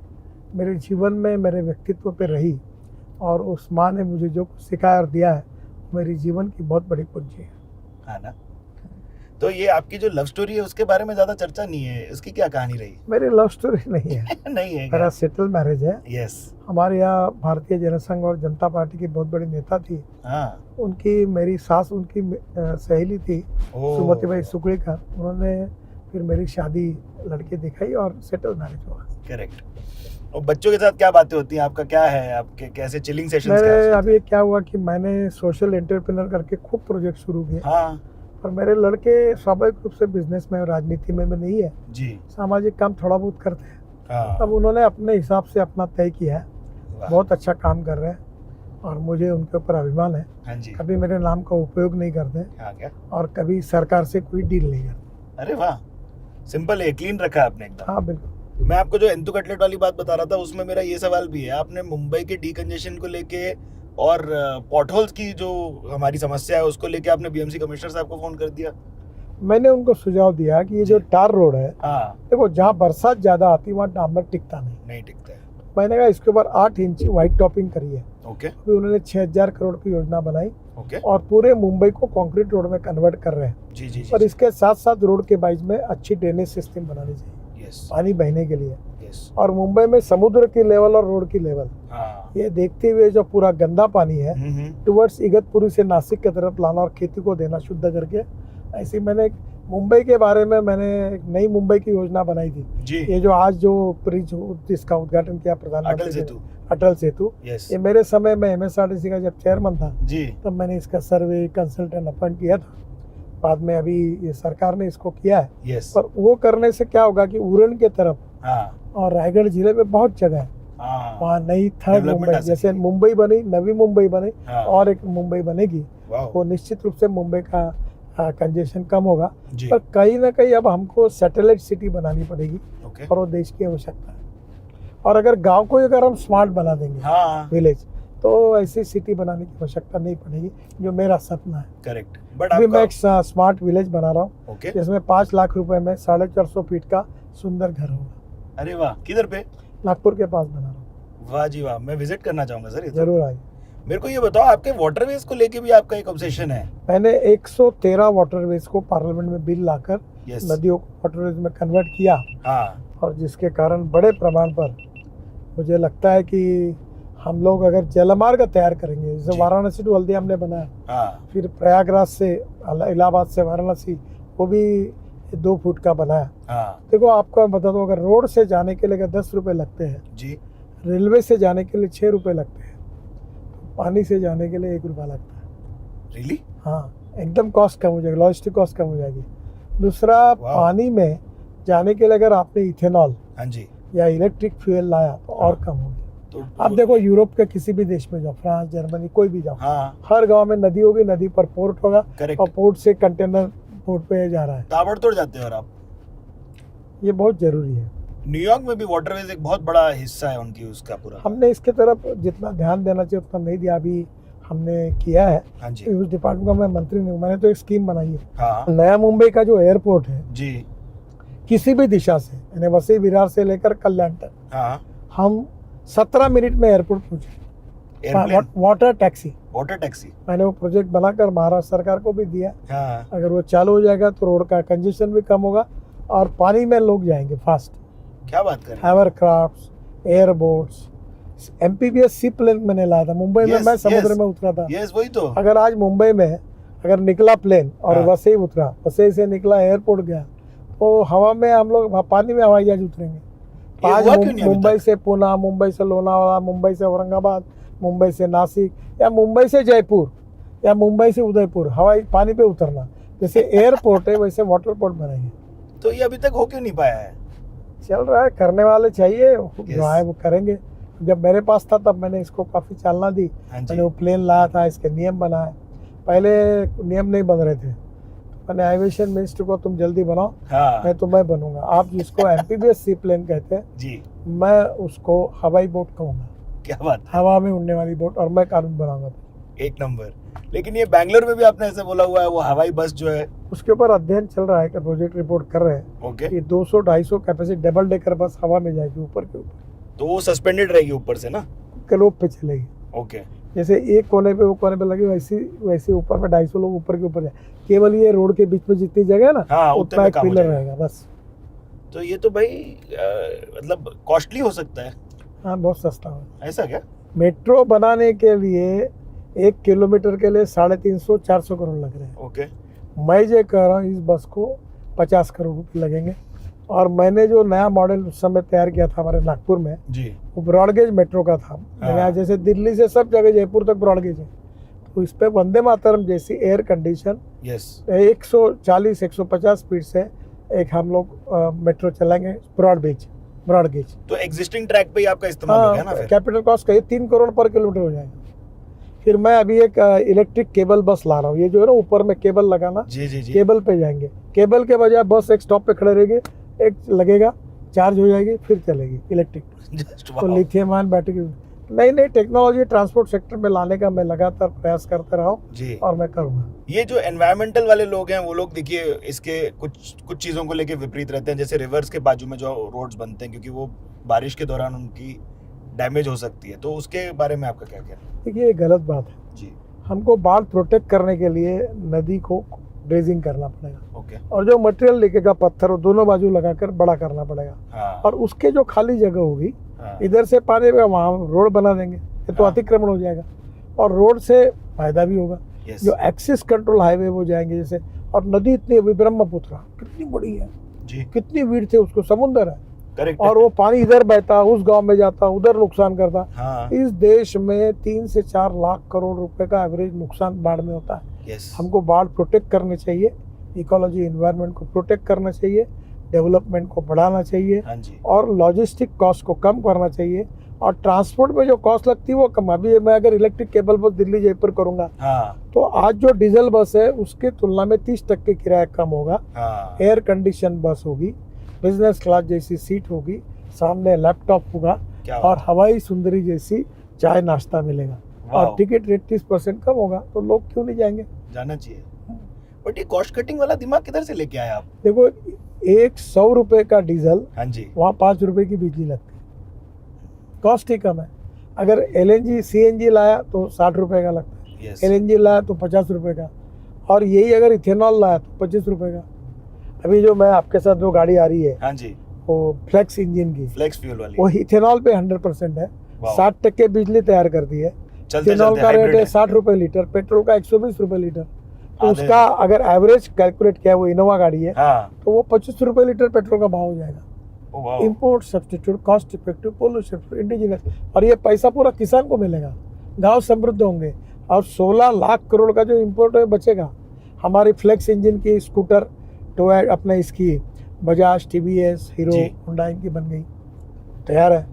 मेरे जीवन में, मेरे व्यक्तित्व पे रही, और उस माँ ने मुझे जो कुछ सिखाया और दिया है मेरी जीवन की बहुत बड़ी पूंजी है। हाँ ना। तो ये आपकी जो लव स्टोरी है उसके बारे में ज्यादा चर्चा नहीं है, इसकी क्या कहानी रही? मेरी लव स्टोरी नहीं है, नहीं है मेरा सेटल मैरिज है। यस। हमारे यहाँ भारतीय जनसंघ और जनता पार्टी की बहुत बड़ी नेता थी, हाँ। उनकी मेरी सास उनकी सहेली थी, ओह। सुमति भाई सुकड़ीकर, उन्होंने फिर मेरी शादी लड़के दिखाई और सेटल मैरिज हुआ। करेक्ट। और बच्चों के साथ क्या बातें होती हैं, आपका क्या है, आपके कैसे चिलिंग सेशंस मेरे क्या अभी क्या हुआ कि मैंने सोशल एंटरप्रेन्योर करके खूब प्रोजेक्ट शुरू किए, हाँ और मेरे लड़के स्वाभाविक रूप से बिजनेस में और राजनीति में नहीं है, जी। सामाजिक काम थोड़ा बहुत करते हैं। हाँ अब उन्होंने अपने हिसाब से अपना तय किया है, वाह। बहुत अच्छा काम कर रहे हैं और मुझे उनके ऊपर अभिमान है। हाँ जी। कभी मेरे नाम का उपयोग नहीं करते हाँ क्या? और कभी सरकार से कोई डील नहीं करते। अरे वाह, सिंपल है, क्लीन रखा है आपने एकदम। हाँ बिल्कुल। मैं आपको जो एंथू कटलेट वाली बात बता रहा था, उसमें मेरा ये सवाल भी है, आपने मुंबई के डीकंजेशन को लेके और पॉटहोल्स की जो हमारी समस्या है उसको लेके आपने बीएमसी कमिश्नर साहब को फोन कर दिया? मैंने उनको सुझाव दिया कि ये जो टार रोड है, हाँ देखो जहाँ बरसात ज्यादा आती है वहाँ डामर टिकता नहीं टिकता है। मैंने कहा इसके ऊपर 8 इंच व्हाइट टॉपिंग करी है। ओके अभी उन्होंने 6000 करोड़ की योजना बनाई ओके। और पूरे मुंबई को कंक्रीट रोड में कन्वर्ट कर रहे हैं। जी जी और जी। इसके साथ साथ रोड के बाइज में अच्छी ड्रेनेज सिस्टम बनानी चाहिए, यस पानी बहने के लिए। यस। और मुंबई में समुद्र की लेवल और रोड की लेवल हाँ। ये देखते हुए जो पूरा गंदा पानी है हम्म। टुवर्ड्स इगतपुरी से नासिक की तरफ लाना और खेती को देना शुद्ध करके, ऐसी मैंने मुंबई के बारे में मैंने एक नई मुंबई की योजना बनाई थी। जी। ये जो आज जो ब्रिज जिसका उद्घाटन किया अटल प्रधानमंत्री सेतु। ने, अटल सेतु, यस ये मेरे समय में एमएसआरटीसी का जब चेयरमैन था जी। तब मैंने इसका सर्वे कंसल्टेंट अपॉइंट किया था। बाद में अभी ये सरकार ने इसको किया है, यस। पर वो करने से क्या होगा कि उरण के तरफ हाँ और रायगढ़ जिले में बहुत जगह है, हाँ। वहाँ नई थर्ड Development मुंबई, आ जैसे सकेगी। मुंबई बनी, नवी मुंबई बनी हाँ। और एक मुंबई बनेगी, वाह। वो निश्चित रूप से मुंबई का कंजेशन कम होगा। जी। पर कहीं ना कहीं अब हमको सैटेलाइट सिटी बनानी पड़ेगी ओके। और वो देश की आवश्यकता है। और अगर गांव को अगर हम स्मार्ट बना देंगे, हाँ विलेज, तो ऐसी सिटी बनाने की आवश्यकता नहीं पड़ेगी, जो मेरा सपना है। करेक्ट। बट अभी मैं आपका एक स्मार्ट विलेज बना रहा हूँ ओके। जिसमें 5 लाख रुपए में 450 फीट का सुंदर घर होगा। अरे वाह, किधर पे? नागपुर के पास बना रहा हूँ, वाह जी वाह, मैं विजिट करना चाहूंगा सर ये तो। जरूर आइए। मेरे को ये बताओ, आपके वाटरवेज को लेके भी आपका एक ऑब्सेशन है? मैंने 113 वाटरवेज को पार्लियामेंट में बिल लाकर Yes. नदियों को वाटर टूरिज्म में कन्वर्ट किया, हाँ और जिसके कारण बड़े प्रमाण पर मुझे लगता है कि हम लोग अगर जलमार्ग तैयार करेंगे, जैसे जी। वाराणसी टू हल्दिया हमने बनाया, हाँ फिर प्रयागराज से इलाहाबाद से वाराणसी वो भी 2 फुट का बनाया। हाँ देखो आपको मैं बता दूं, अगर रोड से जाने के लिए अगर 10 रुपये लगते हैं, जी रेलवे से जाने के लिए 6 रुपये लगते हैं, पानी से जाने के लिए 1 रुपया लगता है। रियली हाँ, एकदम कॉस्ट कम हो जाएगी, लॉजिस्टिक कॉस्ट कम हो जाएगी। दूसरा, वाह। पानी में जाने के लिए अगर आपने इथेनॉल हाँ जी या इलेक्ट्रिक फ्यूल लाया तो और कम होगी। तो आप देखो यूरोप के किसी भी देश में जाओ, फ्रांस, जर्मनी, कोई भी जाओ, हाँ हर गांव में नदी होगी, नदी पर पोर्ट होगा, और करेक्ट, पोर्ट से कंटेनर पोर्ट पे जा रहा है। ताबड़तोड़ जाते हो और आप। ये बहुत जरूरी है। न्यूयॉर्क में भी वाटरवेज एक बहुत बड़ा हिस्सा है उनकी, उसका पूरा। हमने इसके तरफ जितना ध्यान देना चाहिए उतना नहीं दिया, अभी हमने किया है। हाँ जी उस डिपार्टमेंट का मैं मंत्री नहीं हूँ, मैंने तो एक स्कीम बनाई है। हाँ नया मुंबई का जो एयरपोर्ट है, जी किसी भी दिशा से, यानी वसई विरार से लेकर कल्याण तक, हाँ हम 17 मिनट में एयरपोर्ट पहुंचे। Airplane water taxi, water taxi. मैंने वो प्रोजेक्ट बनाकर महाराष्ट्र सरकार को भी दिया। हाँ अगर वो चालू हो जाएगा तो रोड का कंजेशन भी कम होगा और पानी में लोग जाएंगे फास्ट। क्या बात कर रहे हैं? हाइवरक्राफ्ट, एयरबोट्स, एमपीबीएस सी प्लेन मैंने लाया था मुंबई में, Yes, मैं समुद्र yes. में उतरा था। यस वही तो। अगर आज मुंबई में अगर निकला प्लेन और हाँ। वसई उतरा, वसई से निकला एयरपोर्ट गया, तो हवा में हम लोग पानी में हवाई जहाज उतरेंगे। तो ये आज हुआ क्यों नहीं अभी मुंबई तक? से पुणे, मुंबई से लोनावाला, मुंबई से औरंगाबाद, मुंबई से नासिक, या मुंबई से जयपुर, या मुंबई से उदयपुर हवाई पानी पे उतरना, जैसे एयरपोर्ट है वैसे वाटर पोर्ट बनाएंगे। तो ये अभी तक हो क्यों नहीं पाया है? चल रहा है, करने वाले चाहिए, Yes. जो आए वो करेंगे। जब मेरे पास था तब मैंने इसको काफ़ी चालना दी। हाँ जी मैंने वो प्लेन लाया था, इसके नियम बनाए, पहले नियम नहीं बन रहे थे। मैंने एविएशन मिनिस्टर को, तुम जल्दी बनाओ, हाँ मैं तुम्हें बनूंगा। आप जिसको एमपीबीएस सी प्लेन कहते हैं, जी मैं उसको हवाई बोट कहूँगा, क्या बात है, हवा में उड़ने वाली बोट, और मैं कानून बनाऊंगा। एक नंबर। लेकिन ये बैंगलोर में भी आपने ऐसे बोला हुआ है, वो हवाई बस जो है। उसके ऊपर अध्ययन चल रहा है कि प्रोजेक्ट रिपोर्ट कर रहे हैं ओके कि 200-250 कैपेसिटी डबल डेकर बस हवा में जाएगी, ऊपर के ऊपर तो वो सस्पेंडेड रहेगी ऊपर से ना। क्लोब पे चलेगी। ओके जैसे एक कोने पे वो कोने पे लगे, वैसे ऊपर में 250 लोग ऊपर के ऊपर जाए। केवल ये रोड के बीच में जितनी जगह है ना, हाँ, उतने उतना में एक काम हो पिलर जाएगा। रहेगा बस। तो ये तो भाई मतलब कॉस्टली हो सकता है, हाँ, बहुत सस्ता है। ऐसा क्या? मेट्रो बनाने के लिए 1 किलोमीटर के लिए 350-400 करोड़ लग रहे हैं। ओके मैं जो कह रहा हूँ, इस बस को 50 करोड़ रुपये लगेंगे। और मैंने जो नया मॉडल उस समय तैयार किया था हमारे नागपुर में, जी वो ब्रॉडगेज मेट्रो का था। मैंने आज जैसे दिल्ली से सब जगह जयपुर तक ब्रॉडगेज है, तो इस पे वंदे मातरम जैसी एयर कंडीशन यस 140-150 स्पीड से एक हम लोग मेट्रो चलाएंगे, ब्रॉडगेज। तो एग्जिस्टिंग ट्रैक पे ही आपका इस्तेमाल हो गया ना हाँ, फिर। कैपिटल कॉस्ट का ये 3 करोड़ पर किलोमीटर हो जाएगा। फिर मैं अभी एक इलेक्ट्रिक केबल बस ला रहा हूँ, ये जो है ना ऊपर में केबल लगाना, जी जी जी केबल पे जाएंगे। केबल के बजाय बस एक स्टॉप पे खड़े रहेगी, एक लगेगा, चार्ज हो जाएगी, फिर चलेगी इलेक्ट्रिक। जस्ट तो लिथियम आयन बैटरी, नई टेक्नोलॉजी ट्रांसपोर्ट सेक्टर में लाने का मैं लगातार प्रयास करता रहा हूँ, जी। और मैं करूँगा। ये जो एनवायरमेंटल वाले लोग हैं, वो लोग देखिए इसके कुछ चीज़ों को लेके विपरीत रहते हैं, जैसे रिवर्स के बाजू में जो रोड्स बनते हैं, क्योंकि वो बारिश के दौरान उनकी डैमेज हो सकती है। तो उसके बारे में आपका क्या कहना है? देखिए, ये गलत बात है। जी हमको बाढ़ प्रोटेक्ट करने के लिए नदी को ड्रेजिंग करना पड़ेगा, ओके और जो मटेरियल लेकेगा पत्थर, वो दोनों बाजू लगाकर बड़ा करना पड़ेगा। हाँ और उसके जो खाली जगह होगी, हाँ इधर से पानी का वहाँ रोड बना देंगे, ये तो हाँ। अतिक्रमण हो जाएगा, और रोड से फायदा भी होगा। यस जो एक्सिस कंट्रोल हाईवे वो जाएंगे जैसे, और नदी इतनी, अभी ब्रह्मपुत्र कितनी बड़ी है, जी कितनी भीड़ थे, उसको समुंदर है, करेक्ट। और वो पानी इधर बहता, उस गांव में जाता, उधर नुकसान करता। हाँ इस देश में 3 से 4 लाख करोड़ रुपए का एवरेज नुकसान बाढ़ में होता है। यस हमको बाढ़ प्रोटेक्ट करने चाहिए, इकोलॉजी एनवायरनमेंट को प्रोटेक्ट करना चाहिए, डेवलपमेंट को बढ़ाना चाहिए, हाँ जी और लॉजिस्टिक कॉस्ट को कम करना चाहिए, और ट्रांसपोर्ट में जो कॉस्ट लगती है वो कम। अभी मैं अगर इलेक्ट्रिक केबल बस दिल्ली जयपुर करूंगा, हाँ तो आज जो डीजल बस है उसके तुलना में 30% किराया कम होगा। हाँ एयर कंडीशन बस होगी, बिजनेस क्लास जैसी सीट होगी, सामने लैपटॉप होगा, क्या और बात हवाई सुंदरी जैसी चाय नाश्ता मिलेगा, वाह, और टिकट रेट 30% कम होगा, तो लोग क्यों नहीं जाएंगे? जाना चाहिए। बट ये कॉस्ट कटिंग वाला दिमाग किधर से लेके आए आप? देखो, 100 रुपये का डीजल, हाँ जी वहाँ 5 रुपये की बिजली लगती है, कॉस्ट ही कम है। अगर LNG CNG लाया तो 60 रुपये का लगता है, यस LNG लाया तो 50 रुपये का, और यही अगर इथेनॉल लाया तो 25 रुपये का। अभी जो मैं आपके साथ जो गाड़ी आ रही है हाँ जी, वो फ्लेक्स इंजन की, फ्लेक्स फ्यूल वाली वो इथेनॉल पे 100% है। वाह। 60% बिजली तैयार कर दी है। चलते इथेनॉल चलते का रेट हाइब्रिड है है। 60 रुपए लीटर, पेट्रोल का 120 रुपए लीटर। तो आधे- उसका अगर एवरेज कैलकुलेट किया, वो इनोवा गाड़ी है, हाँ, तो वो 25 रुपए लीटर पेट्रोल का भाव हो जाएगा। ओ वाह, import substitute, cost effective, pollution free, indigenous, और ये पैसा पूरा किसान को मिलेगा। गांव समृद्ध होंगे। और 16 लाख करोड़ का जो इम्पोर्ट है बचेगा। हमारी फ्लेक्स इंजन की स्कूटर तो अपने इसकी बजाज, टीवीएस, हीरो, जी। होंडा इनकी बन गई, तैयार है।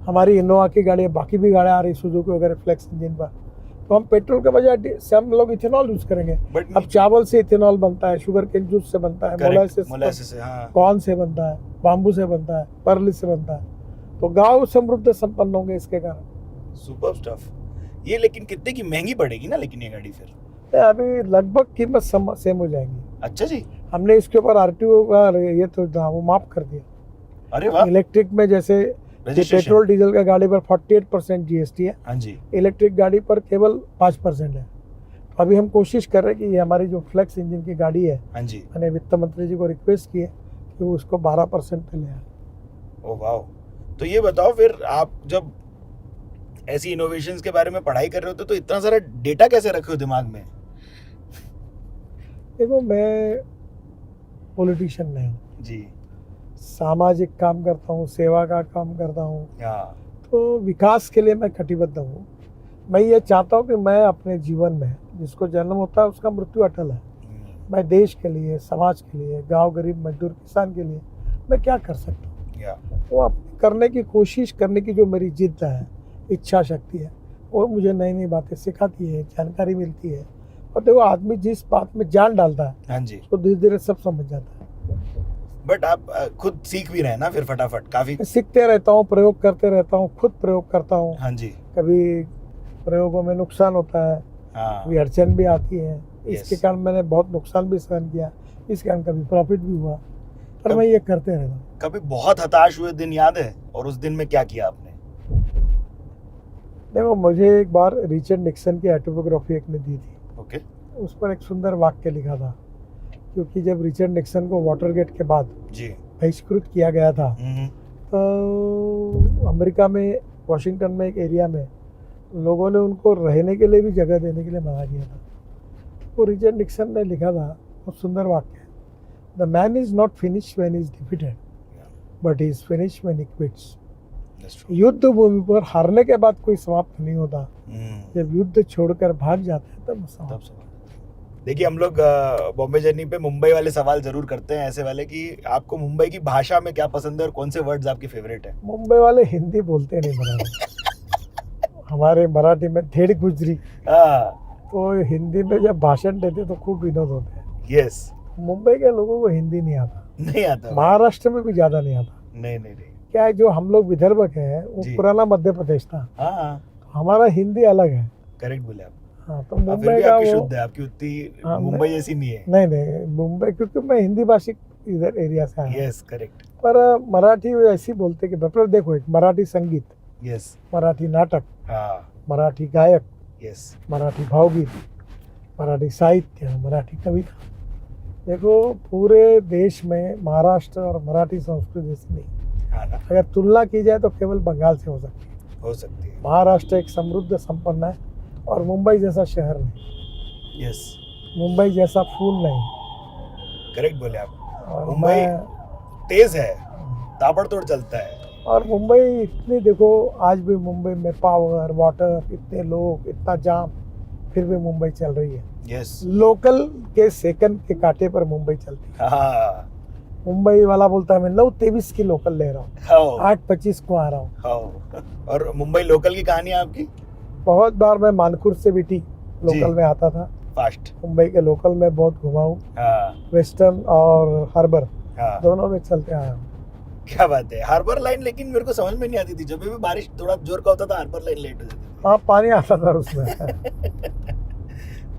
हमारी इनोवा की गाड़ी, बाकी भी गाड़ियाँ आ रही सुजुकी वगैरह फ्लेक्स इंजन पर। तो हम पेट्रोल के बजाय से हम लोग इथेनॉल यूज करेंगे। बट अब चावल से इथेनॉल बनता है, शुगर केन जूस से बनता है, मोलासिस से, हाँ, कॉर्न से बनता है, बाम्बू से बनता है, परली से बनता है। तो गांव समृद्ध संपन्न होंगे इसके कारण। Super stuff. ये लेकिन कितने की महंगी पड़ेगी ना लेकिन ये गाड़ी फिर? अभी लगभग कीमत सेम हो जाएंगी। अच्छा जी, हमने इसके ऊपर आरटीओ का ये तो वो माफ कर दिया। अरे वाह, इलेक्ट्रिक में जैसे रजिस्ट्रेशन, पेट्रोल डीजल का गाड़ी पर 48% जीएसटी है, हाँ जी, इलेक्ट्रिक गाड़ी पर केवल 5% है। तो अभी हम कोशिश कर रहे हैं कि ये हमारी जो फ्लेक्स इंजन की गाड़ी है, हाँ जी, मैंने वित्त मंत्री जी को रिक्वेस्ट की है कि वो उसको 12% पे ले आए। ओ वाह। तो ये बताओ फिर, आप जब ऐसी इनोवेशंस के बारे में पढ़ाई कर रहे होते तो इतना सारा डेटा कैसे रखे हो दिमाग में? देखो, मैं पॉलिटिशियन नहीं हूँ, जी, सामाजिक काम करता हूँ, सेवा का काम करता हूँ। हाँ, तो विकास के लिए मैं कटिबद्ध हूँ। मैं ये चाहता हूँ कि मैं अपने जीवन में, जिसको जन्म होता है उसका मृत्यु अटल है, मैं देश के लिए, समाज के लिए, गांव, गरीब, मजदूर, किसान के लिए मैं क्या कर सकता हूँ, या, वो अपने करने की कोशिश करने की जो मेरी जिद्द है, इच्छा शक्ति है, वो मुझे नई नई बातें सिखाती है, जानकारी मिलती है। और देखो, आदमी जिस बात में जान डालता है हाँ जी। तो धीरे धीरे सब समझ जाता है। बट आप खुद सीख भी रहे हैं ना फिर फटाफट काफी? मैं सीखते रहता हूँ, प्रयोग करते रहता हूँ, खुद प्रयोग करता हूँ। हाँ जी, कभी प्रयोगों में नुकसान होता है, हाँ, कभी अड़चन भी आती है। इसके Yes. कारण मैंने बहुत नुकसान भी सहन किया, इस कारण कभी प्रॉफिट भी हुआ, पर कब- मैं ये करते रहता हूँ। कभी बहुत हताश हुए दिन याद है? और उस दिन में क्या किया आपने? देखो, मुझे एक बार रिचर्ड निक्सन की ऑटोबायोग्राफी एक ने दी थी, ओके, उस पर एक सुंदर वाक्य लिखा था। क्योंकि जब रिचर्ड निक्सन को वाटरगेट के बाद जी, बहिष्कृत किया गया था, हम्म, तो अमेरिका में, वॉशिंगटन में एक एरिया में लोगों ने उनको रहने के लिए भी जगह देने के लिए मना किया था। तो रिचर्ड निक्सन ने लिखा था, बहुत सुंदर वाक्य, the man is not finish when is defeated, but is finish when he quits. that's true. युद्ध भूमि पर हारने के बाद कोई समाप्त नहीं होता, हम्म, जब युद्ध छोड़कर भाग जाते हैं तब तब समाप्त। सवाल। देखिए, हम लोग बॉम्बे जर्नी पे मुंबई वाले सवाल जरूर करते हैं, ऐसे वाले कि आपको मुंबई की भाषा में क्या पसंद है और कौन से वर्ड्स आपके फेवरेट है? मुंबई वाले हिंदी बोलते नहीं बराबर। हमारे मराठी में धेड़ गुजरी, हाँ, तो हिंदी में जब भाषण देते तो खूब विनोद होते हैं। यस, मुंबई के लोगों को हिंदी नहीं आता, नहीं आता? महाराष्ट्र में भी ज्यादा नहीं आता। नहीं नहीं नहीं, क्या है, जो हम लोग विदर्भ के हैं, वो जी। पुराना मध्य प्रदेश था, हाँ, तो हमारा हिंदी अलग है। करेक्ट बोले आप। हाँ, तो हाँ, फिर मुंबई भी का आपकी वो, शुद्ध है, आपकी उतनी हाँ, मुंबई मैं- जैसी नहीं है। नहीं नहीं, मुंबई, क्योंकि मैं हिंदी भाषी इधर एरिया से आया हूँ। यस, करेक्ट, पर मराठी ऐसी बोलते कि मतलब देखो, एक मराठी संगीत, यस, मराठी नाटक, हाँ, मराठी गायक, यस, मराठी भावगीत, मराठी साहित्य, मराठी कविता, देखो पूरे देश में महाराष्ट्र और मराठी संस्कृति जैसी नहीं। हाँ ना, अगर तुलना की जाए तो केवल बंगाल से हो सकती है। हो सकती है। महाराष्ट्र एक समृद्ध संपन्न है, और मुंबई जैसा शहर नहीं, यस, मुंबई जैसा फूल नहीं। करेक्ट बोले आप। और मुंबई मैं, तेज है, ताबड़तोड़ चलता है। और मुंबई इतनी, देखो आज भी मुंबई में पावर, वाटर, इतने लोग, इतना जाम, फिर भी मुंबई चल रही है। यस, लोकल के सेकंड के कांटे पर मुंबई चलती है। हाँ, मुंबई वाला बोलता है मैं 9:23 की लोकल ले रहा हूँ, हाँ, 8:25 को आ रहा हूँ। हाँ। और मुंबई लोकल की कहानी है आपकी? बहुत बार मैं मानकुर से बीटी जी। लोकल में आता था। फास्ट, मुंबई के लोकल में बहुत घुमा हूँ, हाँ, वेस्टर्न और हार्बर हाँ, दोनों में चलते आया हूँ। क्या बात है। हार्बर लाइन लेकिन मेरे को समझ में नहीं आती थी, जब भी बारिश थोड़ा जोर का होता था हार्बर लाइन लेट हो जाती थी। हाँ, पानी आता था उसमें।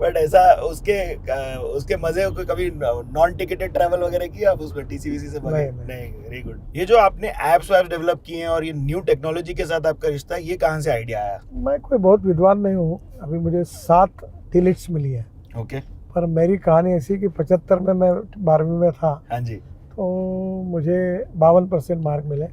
बट ऐसा उसके मजे को कभी नॉन टिकटेड ट्रैवल वगैरह किया आप उसमें टीसीवीसी से बगैर? नहीं। नहीं, वेरी गुड। ये जो आपने एप्स वैप्स डेवलप किए हैं और ये न्यू टेक्नोलॉजी के साथ आपका रिश्ता है, ये कहाँ से आइडिया आया? मैं कोई बहुत विद्वान नहीं हूँ, अभी मुझे 7 डिलीट्स मिली है। ओके, पर मेरी कहानी ऐसी कि 75 में मैं 12वीं में था, हाँ जी। तो मुझे 52% मार्क मिले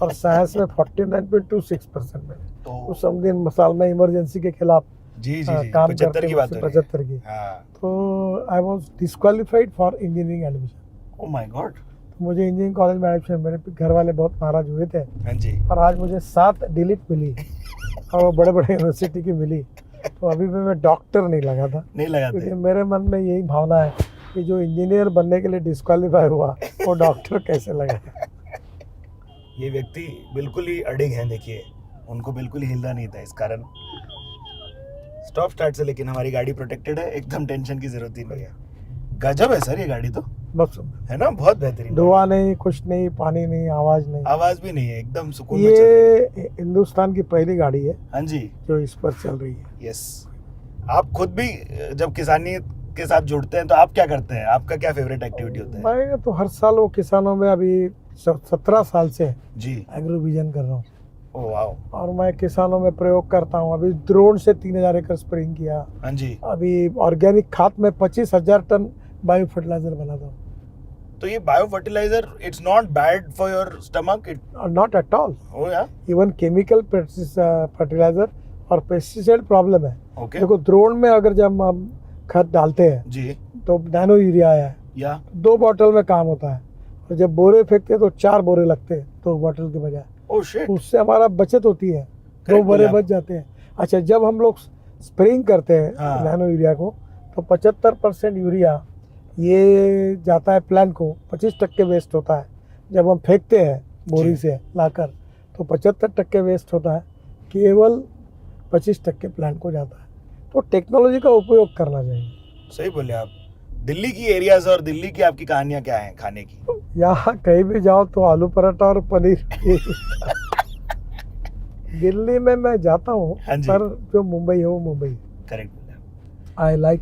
और साइंस में 49.26% मिले। तो उस दिन साल में इमरजेंसी के खिलाफ जी जी जी, काम 75 करते की बात हो रही है। 75 की, हाँ। तो I was disqualified for engineering admission. Oh my God. मुझे इंजीनियरिंग कॉलेज में एडमिशन, मेरे घर वाले बहुत नाराज हुए थे, हाँ जी। और आज मुझे 7 डिलीट मिली और वो बड़े बड़े यूनिवर्सिटी की मिली। तो अभी भी मैं डॉक्टर नहीं लगा था, नहीं लगाते। क्योंकि मेरे मन में यही भावना है कि जो इंजीनियर बनने के लिए डिस्क्वालीफाई हुआ वो डॉक्टर कैसे लगा। ये व्यक्ति बिल्कुल ही अडिग हैं, देखिए उनको बिल्कुल ही हिलना नहीं था इस कारण। स्टॉप स्टार्ट से लेकिन हमारी गाड़ी प्रोटेक्टेड है, एकदम टेंशन की जरूरत ही नहीं है। गजब है सर ये गाड़ी तो, बस सुंदर, है ना, बहुत बेहतरीन। धुआं नहीं, कुछ नहीं, पानी नहीं, आवाज नहीं। आवाज भी नहीं है, एकदम सुकून में चल रही है। ये हिंदुस्तान की पहली गाड़ी है हाँ जी। जो इस पर चल रही है। यस। आप खुद भी जब किसानी के साथ जुड़ते हैं तो आप क्या करते हैं, आपका क्या फेवरेट एक्टिविटी होता है? मैं तो हर साल वो किसानों में, अभी 17 साल से जी। एग्रो विजन कर रहा हूँ, ओ वाओ। और मैं किसानों में प्रयोग करता हूँ। अभी ड्रोन से 3000 एकड़ स्प्रेइंग किया। हाँ जी। अभी ऑर्गेनिक खाद में 25,000 टन बायो फर्टिलाइजर बनाता हूँ। तो ये bio fertilizer it's not bad for your stomach it? Not at all. Oh yeah even chemical fertilizer और पेस्टिसाइड प्रॉब्लम है। ओके। देखो ड्रोन में अगर जब हम खाद डालते हैं जी। तो नैनो यूरिया है, या 2 बॉटल में काम होता है, और जब बोरे फेंकते हैं तो 4 बोरे लगते हैं 2 बॉटल के बजाय। Oh shit. उससे हमारा बचत होती है, 2 Correct बोरे बोले बच जाते हैं। अच्छा, जब हम लोग स्प्रेइंग करते हैं हाँ। नैनो यूरिया को, तो 75% यूरिया ये जाता है प्लांट को, 25% वेस्ट होता है। जब हम फेंकते हैं बोरी जी। से लाकर तो 75% वेस्ट होता है, केवल 25% प्लांट को जाता है। तो टेक्नोलॉजी का उपयोग करना चाहिए। सही बोले आप। दिल्ली की एरियाज और दिल्ली की आपकी कहानियां क्या हैं खाने की? यहाँ कहीं भी जाओ तो आलू पराठा और पनीर दिल्ली में मैं जाता हूँ, हाँ जी। पर जो मुंबई है वो मुंबई। करेक्ट बोले आप। I like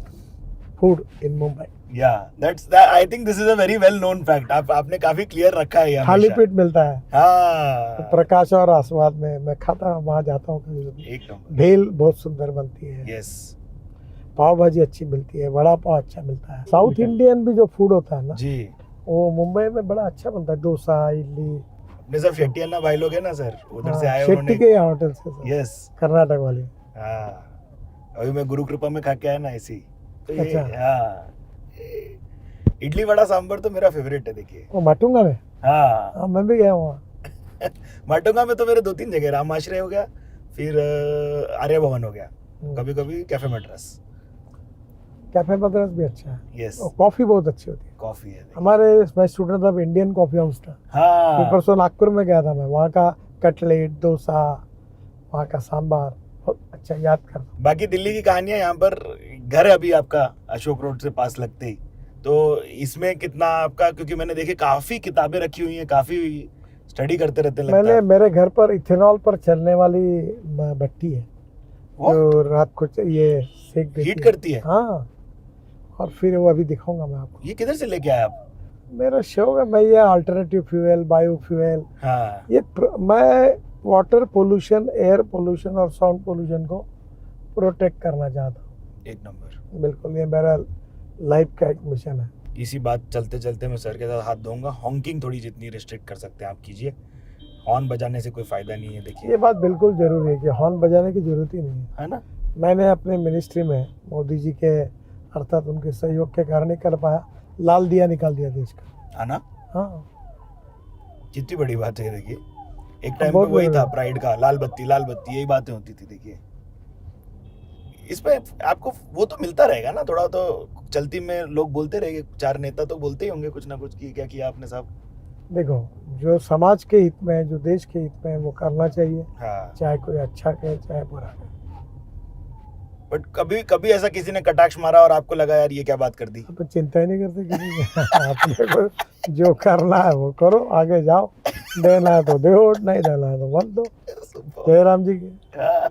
food in Mumbai. Yeah that's I think this is a very well known fact. आपने काफी क्लियर रखा है ये थाली हमेशा। पीठ मिलता है हाँ। तो प्रकाश और आस्वाद में, मैं खाता हूँ, वहाँ जाता हूँ कभी कभी। एक नंबर। भेल बहुत सुंदर बनती है, यस। पाव भाजी अच्छी मिलती है, वड़ा पाव अच्छा मिलता है। साउथ इंडियन भी जो फूड होता है ना, जी। वो मुंबई में बड़ा अच्छा बनता है। डोसा, इडली। अपने सब शेट्टी अन्ना भाई लोग हैं ना सर, उधर से आए शेट्टी उन्होंने। के यहाँ होटल से सर, यस। कर्नाटक वाली। हाँ, अभी मैं गुरु कृपा में खा के आया ना ऐसी। तो ये अच्छा। हाँ, इडली वड़ा सांभर तो मेरा फेवरेट है देखिए। वो माटुंगा में, हाँ। हाँ मैं भी गया हूँ वहाँ। माटुंगा में तो मेरे 2-3 जगह, राम आश्रय हो गया, फिर आर्य भवन हो गया, कभी कभी कैफे मद्रास। कैफे मद्रास भी अच्छा है। यस। और कॉफी बहुत अच्छी होती है। कॉफी है देखिए। हमारे, मैं स्टूडेंट था, इंडियन कॉफी हाउस था। हाँ। परसों नागपुर में गया था मैं, वहाँ का कटलेट, डोसा, वहाँ का सांबार बहुत अच्छा याद करता हूँ। बाकी दिल्ली की कहानियां यहाँ पर। घर अभी आपका अशोक रोड से पास लगते ही, तो इसमें कितना आपका, क्योंकि मैंने देखे काफी किताबें रखी हुई हैं, काफी स्टडी करते रहते हैं लगता मैंने, है। मेरे घर पर इथेनॉल पर चलने वाली भट्टी है What? जो रात को ये सेक देती हीट है। करती है? हाँ, और फिर वो अभी दिखाऊंगा मैं आपको। ये किधर से लेके आए आप? मेरा शौक है, मैं ये अल्टरनेटिव फ्यूल, बायो फ्यूल, हाँ। मैं वाटर पोल्यूशन, एयर पोल्यूशन और साउंड पोल्यूशन को प्रोटेक्ट करना चाहता हूँ। एक नंबर। बिल्कुल, ये मेरा लाइफ का एक मिशन है। इसी बात चलते चलते मैं सर के साथ हाथ धोऊंगा। हॉकिंग थोड़ी जितनी रिस्ट्रिक्ट कर सकते हैं आप कीजिए। हॉर्न बजाने से कोई फायदा नहीं है देखिए, ये बात बिल्कुल जरूरी है कि हॉर्न बजाने की जरूरत ही नहीं है। है ना। मैंने अपने मिनिस्ट्री में मोदी जी के, अर्थात उनके सहयोग के कारण ही कर पाया, लाल दिया निकाल दिया देश का। है ना। हाँ, कितनी बड़ी बात है देखिए। एक टाइम पे बहुत वही बड़ी था बात। प्राइड का, लाल बत्ती यही बातें होती थी देखिए। इसमें आपको वो तो मिलता रहेगा ना थोड़ा, तो चलती में लोग बोलते रहेंगे, 4 नेता तो बोलते ही होंगे कुछ ना कुछ कि क्या किया आपने साहब। देखो, जो समाज के हित में है, जो देश के हित में है, वो करना चाहिए, हाँ। चाहे कोई अच्छा कहे चाहे बुरा कहे। बट कभी कभी ऐसा किसी ने कटाक्ष मारा और आपको लगा यार ये क्या बात कर दी? आप चिंता ही नहीं करते किसी की। अपने को जो करना है वो करो, आगे जाओ, देना है तो दो, नहीं देना है तो मत दो। जयराम जी के हाँ,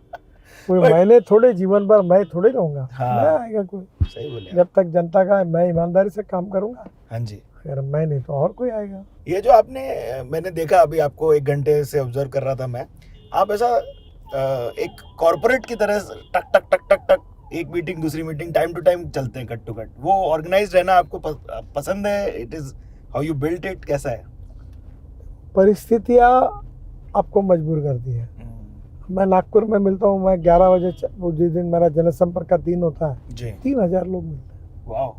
कोई मैंने थोड़े जीवन भर मैं थोड़े रहूंगा, हाँ। मैं आएगा कोई। सही बोले आप। जब तक जनता का है, मैं ईमानदारी से काम करूंगा, हाँ जी। अगर मैं नहीं तो और कोई आएगा। ये जो आपने, मैंने देखा अभी आपको 1 घंटे से ऑब्जर्व कर रहा था मैं, आप ऐसा एक कॉर्पोरेट की तरह टक टक टक टक टक एक मीटिंग दूसरी मीटिंग टाइम टू टाइम चलते हैं, कट टू कट। वो ऑर्गेनाइज रहना आपको पसंद है? It is how you built it, कैसा है? परिस्थितियाँ आपको मजबूर करती है। मैं नागपुर में मिलता हूँ, मैं 11 बजे वो जिस दिन मेरा जनसंपर्क का दिन होता है जी 3000 लोग मिलते हैं। वाह।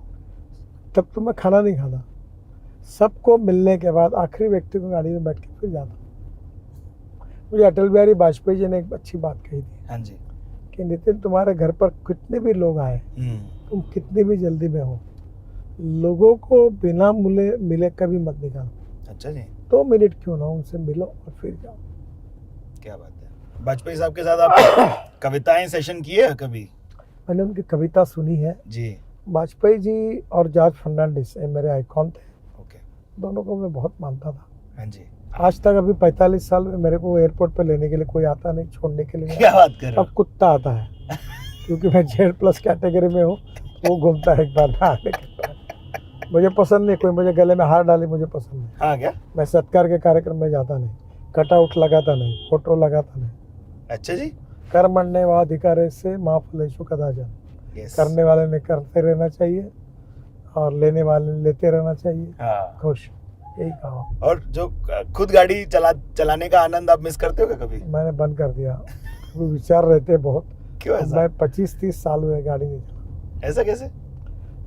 तब तो मैं खाना नहीं खाता, सबको मिलने के बाद आखिरी व्यक्ति को गाड़ी में बैठ के फिर जाता। मुझे अटल बिहारी वाजपेयी जी ने एक अच्छी बात कही थी हाँ जी। कि नितिन, तुम्हारे घर पर कितने भी लोग आए, तुम कितनी भी जल्दी में हो, लोगों को बिना मिले कभी मत निकालो। अच्छा जी, 2 मिनट क्यों ना उनसे मिलो और फिर जाओ। क्या बात है। वाजपेयी साहब के साथ आप कविताएं सेशन किए हैं कभी? मैंने उनकी कविता सुनी है। जी वाजपेयी जी और जॉर्ज फर्नांडिस ये मेरे आइकॉन थे, ओके। दोनों को मैं बहुत मानता था। हाँ जी। आज तक अभी 45 साल में मेरे को एयरपोर्ट पे लेने के लिए कोई आता नहीं, छोड़ने के लिए क्या बात कर रहे अब कुत्ता आता है क्योंकि मैं Z+ कैटेगरी में हूँ, वो घूमता है एक बार में आने के बाद। मुझे पसंद नहीं कोई मुझे गले में हार डाले, मुझे पसंद नहीं। हाँ क्या? मैं सत्कार के कार्यक्रम में जाता नहीं, कटआउट लगाता नहीं, फोटो लगाता नहीं। अच्छा जी। कर्मण्ये वाधिकारे से माँ फलेषु कदाचन। यस। करने वाले ने करते रहना चाहिए और लेने वाले ने लेते रहना चाहिए। हाँ। खुश, यही कहा। और जो खुद गाड़ी चलाने का आनंद आप मिस करते हो क्या कभी? मैंने बंद कर दिया, वो विचार रहते बहुत। क्यों ऐसा? मैं 25-30 साल हुए गाड़ी नहीं चला। ऐसा कैसे?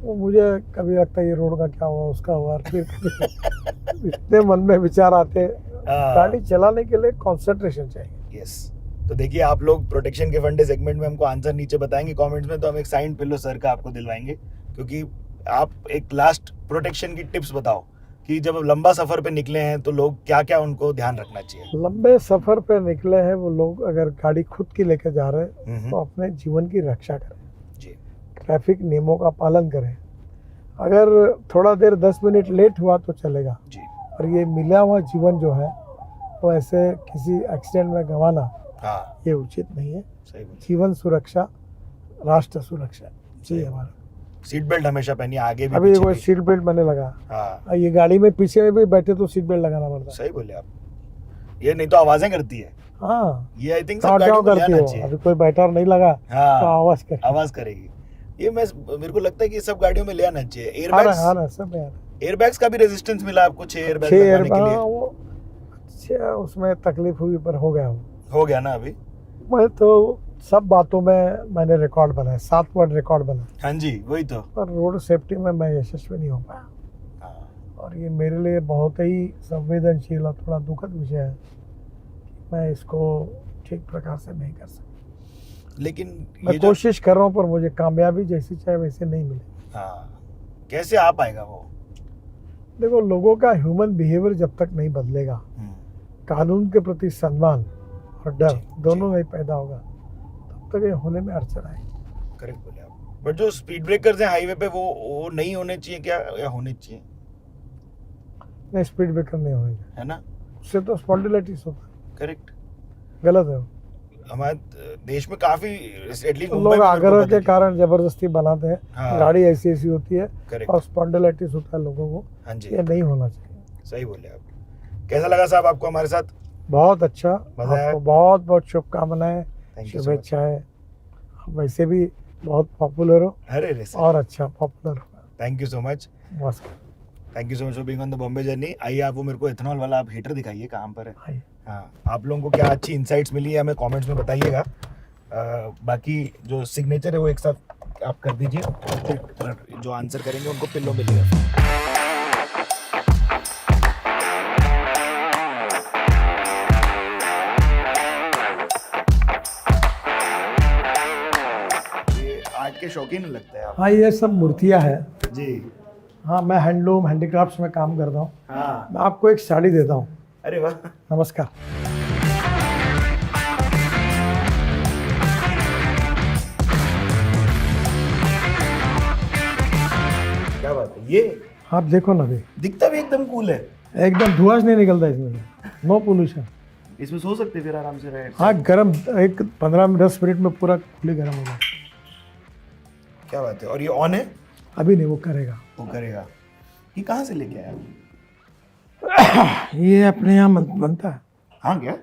वो मुझे कभी लगता है ये रोड का क्या हुआ, उसका हुआ, और फिर कभी इतने मन में विचार आते। गाड़ी चलाने के लिए कंसंट्रेशन चाहिए। यस। तो देखिए, आप लोग प्रोटेक्शन के फंडे सेगमेंट में हमको आंसर नीचे बताएंगे कमेंट्स में, तो हम एक साइन पिल्लो सर का आपको दिलवाएंगे, क्योंकि आप एक लास्ट प्रोटेक्शन की टिप्स बताओ कि जब लंबा सफर पे निकले हैं तो लोग क्या क्या उनको ध्यान रखना चाहिए। लंबे सफर पे निकले हैं वो लोग, अगर गाड़ी खुद की लेके जा रहे हैं हम्म, तो अपने जीवन की रक्षा करें, जी ट्रैफिक नियमों का पालन करें। अगर थोड़ा देर 10 मिनट लेट हुआ तो चलेगा, जी। और ये मिला हुआ जीवन जो है वो ऐसे किसी एक्सीडेंट में गंवाना हाँ ये उचित नहीं है। सही बोल। जीवन सुरक्षा, राष्ट्र सुरक्षा जी हमारा। सीट बेल्ट हमेशा पहनिए, आगे भी अभी पीछे वो भी। सीट बेल्ट मैंने लगा। हाँ ये गाड़ी में पीछे में भी बैठे तो सीट बेल्ट लगाना पड़ता है। सही बोले आप। ये नहीं तो आवाजें करती है। हाँ, ये आई थिंक सब गाँव गाड़ियों में करती लेना हो, चाहिए। अभी कोई बैटर नहीं लगा तो हाँ आवाज कर। आवाज करेगी। ये मेरे को लगता है कि सब गाड़ियों में ले आना चाहिए। हाँ ना सब यार। एयरबैग्स का भी रेजिस्टेंस मिला आपको 6 एयरबैग 6 लगाने के लिए? वो अच्छा, उसमें तकलीफ हुई पर हो गया वो। हो गया ना अभी? मैं तो सब बातों में मैंने रिकॉर्ड बनाया, 7 वर्ड रिकॉर्ड बनाया, हाँ जी वही तो। पर रोड सेफ्टी में मैं यशस्वी नहीं हो पाया। हाँ, और ये मेरे लिए बहुत ही संवेदनशील और थोड़ा दुखद विषय है। मैं इसको ठीक प्रकार से नहीं कर सकता। लेकिन मैं ये जो कोशिश कर रहा हूँ पर मुझे कामयाबी जैसी चाहे वैसे नहीं मिले। हाँ कैसे आ पाएगा वो? देखो, लोगों का ह्यूमन बिहेवियर जब तक नहीं बदलेगा, कानून के प्रति सम्मान और डर जी, दोनों नहीं पैदा होगा, तब तक ये होने में अड़चन आएगी। करेक्ट बोले आप। बट जो स्पीड ब्रेकर्स हैं हाईवे पे वो नहीं होने चाहिए क्या, या होने चाहिए? नहीं, स्पीड ब्रेकर नहीं होने, है ना? उससे तो स्पॉन्डिलाइटिस होता है, करेक्ट। गलत है वो। हमारे देश में काफी एटलीस्ट तो लोग आग्रह के कारण जबरदस्ती बनाते हैं। हाँ। गाड़ी ऐसी ऐसी होती है करेक्ट। और स्पॉन्डिलाइटिस होता है लोगों को, हाँ जी ये नहीं होना चाहिए। सही बोले आप। कैसा लगा साहब आपको हमारे साथ? बहुत अच्छा, मजा आया? आपको बहुत बहुत शुभकामनाएं, थैंक यू। शुभेच्छाएं। आप वैसे भी बहुत पॉपुलर हो अरे रे सर, और अच्छा पॉपुलर हो। Thank you so much. नमस्कार। Thank you so much for being on the Bombay journey. आइए आप वो मेरे को इथेनॉल वाला आप हीटर दिखाइए कहाँ पर है। आइए। हाँ, आप लोगों को क्या अच्छी इंसाइट्स मिली है हमें कमेंट्स में बताइएगा। बाकी जो सिग्नेचर है वो एक साथ आप कर दीजिए, फिर जो आंसर करेंगे उनको पिल्लो मिलेगा। ये आर्ट के शौकीन लगता है आप? हाँ, ये सब मूर्तियाँ हैं। जी हाँ, मैं हैंडलूम हैंडीक्राफ्ट्स में काम करता हूँ। हाँ। मैं आपको एक साड़ी देता हूँ। अरे वाह, नमस्कार। क्या बात है। ये आप देखो ना, भी दिखता भी एकदम कूल है। एकदम धुआं नहीं निकलता इसमें से, नो पोल्यूशन। इसमें सो सकते फिर आराम से रहे। हाँ, गर्म एक 15-10 मिनट में पूरा खुली गर्म हो जाए। क्या बात है। और ये ऑन है? अभी नहीं, वो करेगा। वो करेगा। ये कहाँ से लेके आया? ये अपने यहाँ बनता है। हाँ क्या?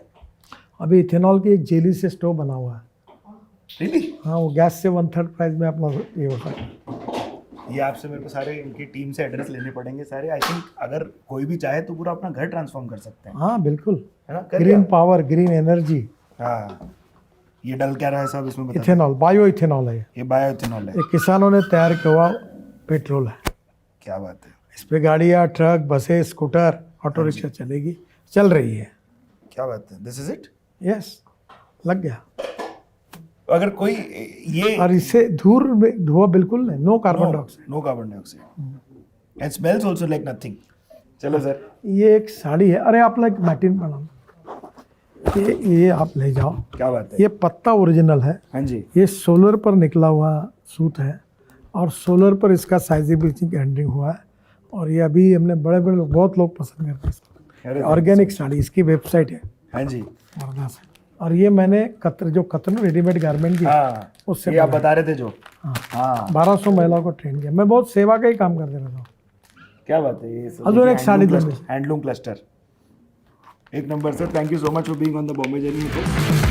अभी इथेनॉल की एक जेली से स्टोव बना हुआ है, रियली हाँ वो गैस से 1/3 प्राइस में अपना ये होता है। ये आपसे मेरे को सारे इनकी टीम से एड्रेस लेने पड़ेंगे सारे। आई थिंक अगर कोई भी चाहे तो पूरा अपना घर ट्रांसफॉर्म कर सकते हैं, हाँ बिल्कुल, है ना? कर ग्रीन लिया? पावर, ग्रीन एनर्जी, हाँ। ये डल क्या रहा है साहब इसमें बता? इथेनॉल, बायो इथेनॉल है ये बायो इथेनॉल है। ये किसानों ने तैयार किया हुआ पेट्रोल है। क्या बात है, इस पे गाड़ियाँ, ट्रक, बसें, स्कूटर, ऑटो रिक्शा चलेगी, चल रही है। क्या बात है, दिस इज इट। यस, लग गया। अगर कोई ये और इससे धुआं बिल्कुल नहीं, no carbon dioxide. No carbon dioxide and smells also like nothing. चलो सर, ये एक साड़ी है, अरे आप लाइक मैटिन बनाओ, ये आप ले जाओ। क्या बात है। ये पत्ता ओरिजिनल है, हाँ जी, ये सोलर पर निकला हुआ सूत है और सोलर पर इसका साइजी ब्लीचिंग एंडिंग हुआ है। और ये अभी हमने बड़े बड़े लोग, बहुत लोग पसंद करते हैं इसको। अरे ऑर्गेनिक साड़ी, इसकी वेबसाइट है हाँ जी, वर्धा से। और ये मैंने कतर रेडीमेड गारमेंट की, हाँ उससे ये आप बता रहे थे जो, हाँ हाँ 1200 महिलाओं को ट्रेन किया। मैं बहुत सेवा का ही काम करते रहता हूँ। क्या बात है। ये अजून एक साड़ी दो। हैंडलूम क्लस्टर एक number sir. Thank you so much for being on the Bombay journey.